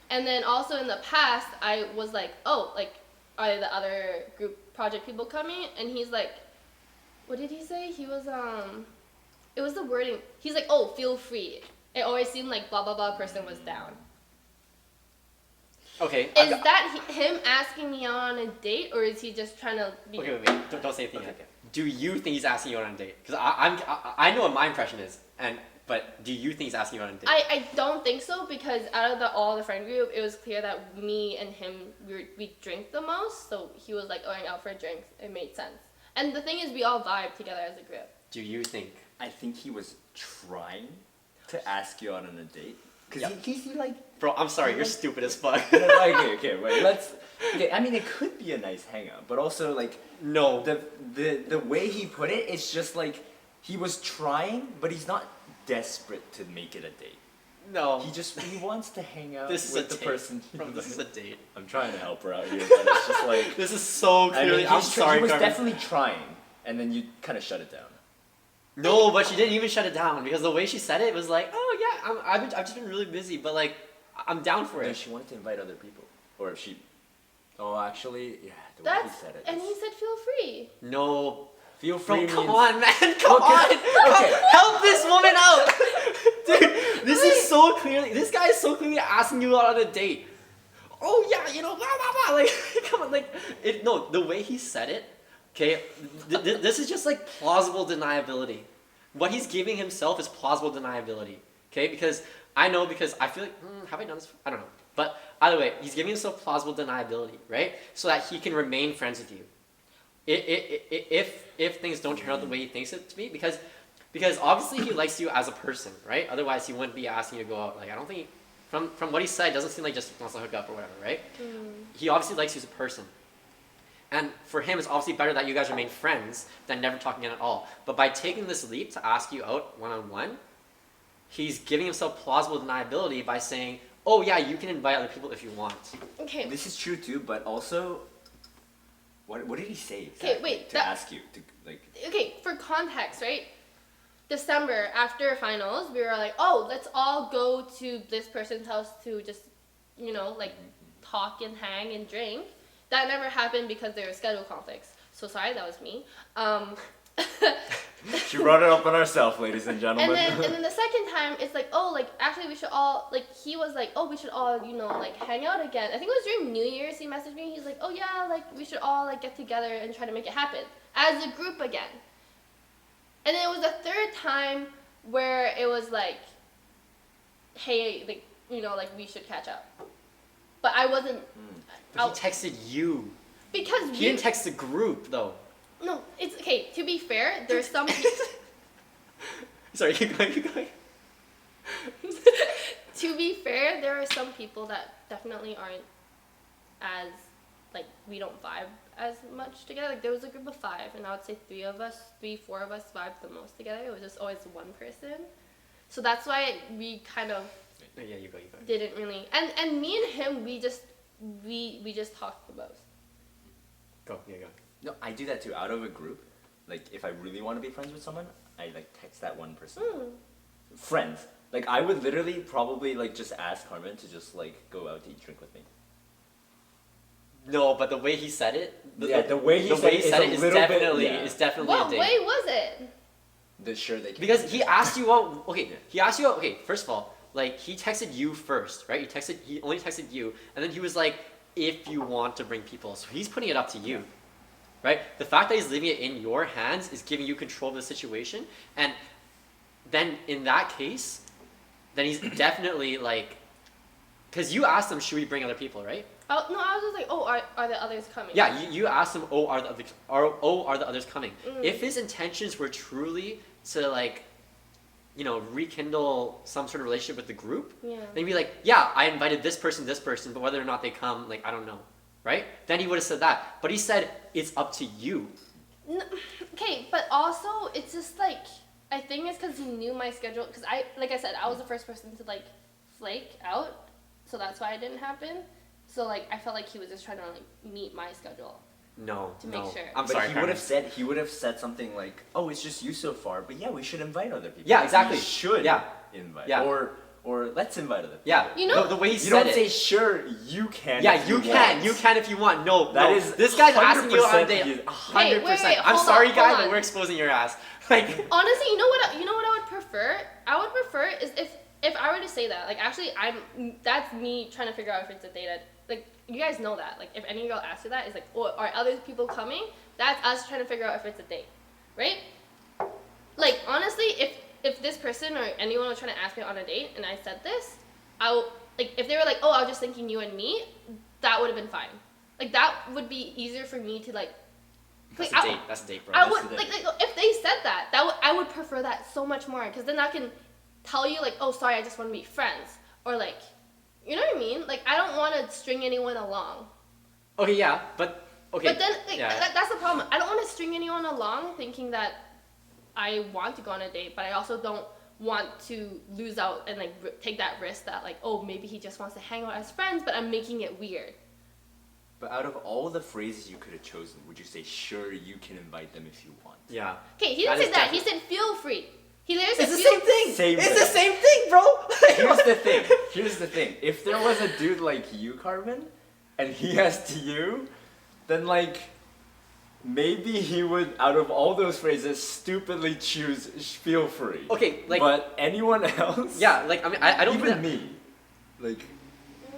And then also in the past, I was like, oh, like, are the other group project people coming? And he's like, what did he say? He was, it was the wording. He's like, oh, feel free. It always seemed like blah, blah, blah person was down. Okay. Is that him asking me on a date, or is he just trying to be... Okay, wait. Don't say anything yet. Do you think he's asking you out on a date? Because I know what my impression is, but do you think he's asking you out on a date? I don't think so, because out of all the friend group, it was clear that me and him, we drink the most, so he was like going out for drinks. It made sense. And the thing is, we all vibe together as a group. Do you think? I think he was trying to ask you out on a date. Because Yep. he's like... Bro, I'm sorry, you're stupid as fuck. okay, wait, let's... Okay, I mean, it could be a nice hangout, but also, like... No. The way he put it, it's just like, he was trying, but he's not desperate to make it a date. No. He wants to hang out This is with a the date. person. Bro, this is a date. I'm trying to help her out here, but it's just like... This is so clearly. I'm sorry, he was Carmen. definitely trying, and then you kind of shut it down. No, but she didn't even shut it down because the way she said it was like, oh yeah, I've just been really busy, but like, I'm down for No, it. she wanted to invite other people, or if she... Oh, actually, yeah, the way That's... he said it. And he said feel free. No. Feel free Bro, come means- on, man. Come on. Okay. Help this woman out. Dude, this is so clearly, this guy is so clearly asking you out on a date. Oh yeah, you know, blah, blah, blah. Like, come on, like, no, the way he said it, okay, this is just like plausible deniability. What he's giving himself is plausible deniability, okay? Because I feel like, have I done this? I don't know. But either way, he's giving himself plausible deniability, right? So that he can remain friends with you. If things don't turn out the way he thinks it to be, because obviously he likes you as a person, right? Otherwise he wouldn't be asking you to go out. Like I don't think from what he said, it doesn't seem like just wants to hook up or whatever, right? He obviously likes you as a person. And for him, it's obviously better that you guys remain friends than never talking again at all. But by taking this leap to ask you out one-on-one, he's giving himself plausible deniability by saying, oh yeah, you can invite other people if you want. Okay. This is true too, but also, what did he say exactly? Okay, wait, to ask you to like? Okay, for context, right? December, after finals, we were like, oh, let's all go to this person's house to just, you know, like, talk and hang and drink. That never happened because there were schedule conflicts. So sorry, that was me. She brought it up on herself, ladies and gentlemen. And then the second time, it's like, oh, like, actually we should all, like, he was like, oh, we should all, you know, like, hang out again. I think it was during New Year's he messaged me. He's like, oh, yeah, like, we should all, like, get together and try to make it happen as a group again. And then it was the third time where it was like, hey, like, you know, like, we should catch up. But I wasn't... But he texted you. Because He didn't text the group, though. No, it's okay. To be fair, there's some people. Sorry, keep going. To be fair, there are some people that definitely aren't as, like, we don't vibe as much together. Like, there was a group of 5, and I would say 4 of us vibed the most together. It was just always one person. So that's why we kind of Yeah, you go. didn't really. And me and him, we just talked the most. Go. No, I do that too. Out of a group, like if I really want to be friends with someone, I like text that one person. Hmm. Friends. Like I would literally probably like just ask Carmen to just like go out to eat drink with me. No, but the way he said it, The way he said it is definitely yeah. is definitely What a date. way was it? Sure they can. Because he asked you out. Okay, Yeah. he asked you out. Okay, first of all, like he texted you first, right? He only texted you, and then he was like, if you want to bring people, so he's putting it up to you, right? The fact that he's leaving it in your hands is giving you control of the situation, and then in that case, then he's definitely like, because you asked him, should we bring other people, right? Oh, no, I was just like, oh, are the others coming? Yeah, you asked him, are the others coming? Mm. If his intentions were truly to like, rekindle some sort of relationship with the group, Yeah. then he'd be like, yeah, I invited this person, but whether or not they come, like, I don't know, right? Then he would have said that. But he said, it's up to you. Okay, but also it's just like I think it's because he knew my schedule. Because like I said, I was the first person to like flake out, so that's why it didn't happen. So like I felt like he was just trying to like meet my schedule. No, To make sure. I'm But sorry, he Carmen. would have said something like, "Oh, it's just you so far, but yeah, we should invite other people." Yeah, exactly. We should Yeah. invite. Yeah. Or let's invite other people. Yeah, You know- the way he You said don't it. say sure, you can. Yeah, if you can. You can if you want. No, That no. is This guy's asking you on a 100% date. he's- 100%. wait, I'm hold sorry, on, guys, hold but on. we're exposing your ass. Like, Honestly, you know what I would prefer? I would prefer is if I were to say that. Like actually, that's me trying to figure out if it's a date. Like you guys know that. Like if any girl asks you that, it's like, oh, are other people coming? That's us trying to figure out if it's a date, right? Like honestly, if this person or anyone was trying to ask me on a date and I said this, I will like if they were like, oh, I was just thinking you and me, that would have been fine. Like that would be easier for me to like. that's like, a date. That's a date, bro. I That's would a like date. if they said that I would prefer that so much more because then I can tell you like, oh, sorry, I just want to be friends, or like, you know what I mean? Like I don't want to string anyone along. Okay, yeah, but okay. But then like, yeah. that's the problem. I don't want to string anyone along thinking that I want to go on a date, but I also don't want to lose out and like take that risk that like, oh, maybe he just wants to hang out as friends, but I'm making it weird. But out of all the phrases you could have chosen, would you say sure you can invite them if you want? Yeah. Okay, he didn't That say is that. He said feel free. He literally said It's the feel same thing. Same it's thing. the same thing, bro. Here's the thing. Here's the thing. If there was a dude like you, Carmen, and he asked you, then like maybe he would, out of all those phrases, stupidly choose feel free. Okay, like But anyone else? yeah, like I mean, I don't Even mean me. Like.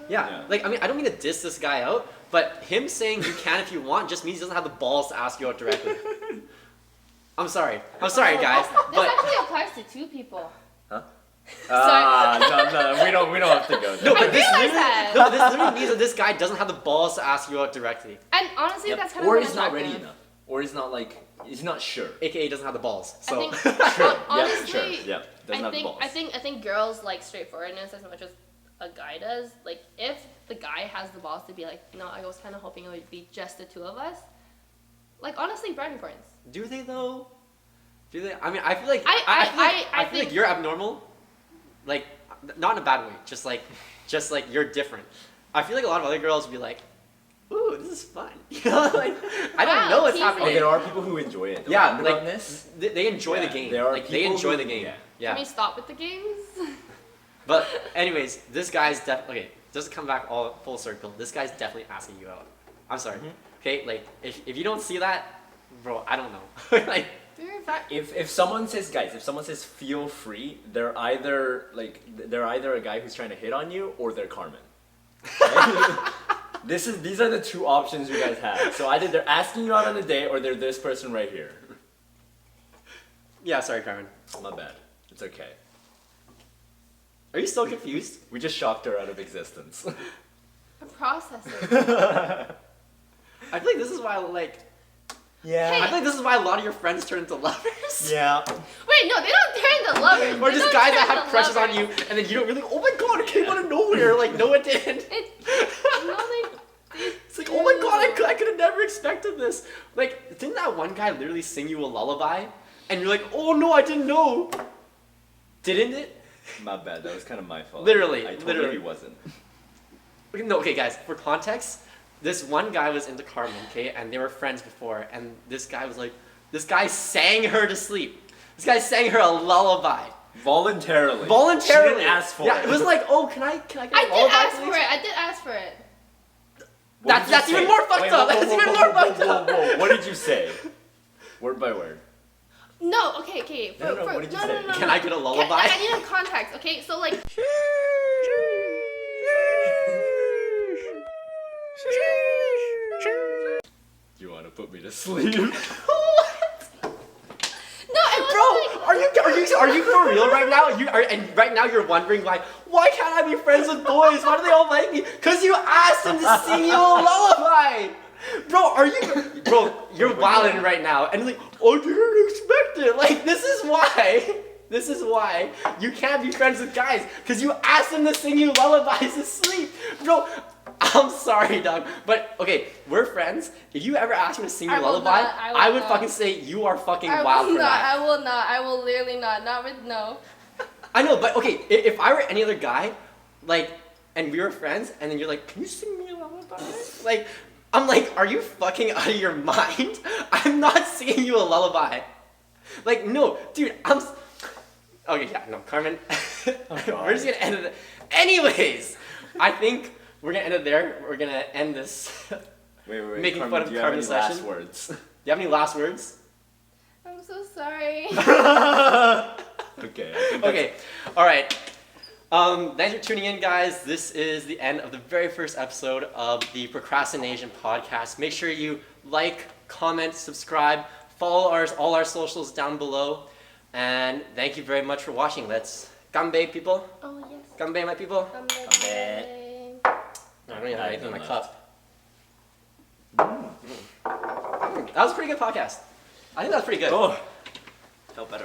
yeah, Yeah. like I mean, I don't mean to diss this guy out, but him saying you can if you want just means he doesn't have the balls to ask you out directly. I'm sorry, guys, This but actually applies to two people. No, we don't have to go there. no, I but this realized literally, that. no, this literally means that this guy doesn't have the balls to ask you out directly, And honestly, Yep. that's kind of Or what he's not attractive. ready enough. Or he's not like he's not sure. aka doesn't have the balls. So I think Sure. honestly, Yeah, sure. Yeah. Doesn't I have think balls. I think girls like straightforwardness as much as a guy does. Like if the guy has the balls to be like, no, I was kind of hoping it would be just the two of us. Like honestly, brownie points. do they though? Do they? I mean, I feel like I feel like think- you're abnormal, like not in a bad way. Just like you're different. I feel like a lot of other girls would be like, "Ooh, this is fun." You know, like I don't Wow, know what's teasing. happening. Oh, there are people who enjoy it. Though. Yeah, Think like about this. they enjoy the Yeah, game. there are Like they people enjoy who- the game. yeah. Yeah. Can we stop with the games? But anyways, this guy's definitely okay. Just to come back all full circle. This guy's definitely asking you out. I'm sorry. Mhm. Okay, like if you don't see that, bro, I don't know. Like If someone says feel free, they're either a guy who's trying to hit on you or they're Carmen. Okay? These are the two options you guys have. So either they're asking you out on a date or they're this person right here. yeah, sorry, Carmen. My bad. It's okay. Are you still confused? We just shocked her out of existence. I'm processing. I feel like this is why like Yeah. I feel like this is why a lot of your friends turn into lovers. Yeah. Wait, no, they don't turn to lovers. Or They just don't guys turn that have to crushes on lovers. you and then you don't really oh my god, it came out of nowhere. Like no it didn't. No, It's like, oh my god, I could have never expected this. Like, didn't that one guy literally sing you a lullaby? And you're like, oh no, I didn't know. Didn't it? My bad. That was kind of my fault. Literally, I told literally. her he wasn't. No, okay, guys, for context, this one guy was into Carmen, okay, and they were friends before, and this guy was like, This guy sang her to sleep. This guy sang her a lullaby. Voluntarily. Voluntarily. She didn't ask for Yeah, it. it was like, oh, can I get a I lullaby, did ask please? for it. I did ask for it. What did you That's say? even more fucked Wait, up. whoa, That's whoa, even whoa, more whoa, fucked whoa, up. whoa. What did you say? Word by word. No, okay. No, what did you say? No. Can I get a lullaby? I need a context, okay? So like, You want to put me to sleep? no, it was Bro, are you for real right now? And right now you're wondering why can't I be friends with boys? Why do they all like me? Cause you asked them to sing you a lullaby. Bro, you're wilding right now. And like, I didn't expect it. Like, this is why. This is why you can't be friends with guys. Cause you asked them to sing you lullabies to sleep. Bro, I'm sorry, dog. But okay, we're friends. If you ever ask me to sing you a lullaby, I would fucking say you are fucking wild for that. I will not. I will literally not. Not with no. I know, but okay, if I were any other guy, like, and we were friends, and then you're like, can you sing me a lullaby? Like, I'm like, are you fucking out of your mind? I'm not singing you a lullaby. Like, no, dude, okay, yeah, no, Carmen, we're just gonna end it. Anyways, I think we're gonna end it there. We're gonna end this Wait, making Carmen, fun of do you have Carmen's any last session. words? Do you have any last words? I'm so sorry. Okay. I think that's- Okay, all right. Thanks for tuning in, guys. This is the end of the very first episode of the Procrastinasian podcast. Make sure you like, comment, subscribe, follow all our socials down below, and thank you very much for watching. Let's Ganbei, people. Oh yes. Ganbei, my people. Ganbei. I don't even have anything in my cup. That was a pretty good podcast. I think that was pretty good. Oh, felt better.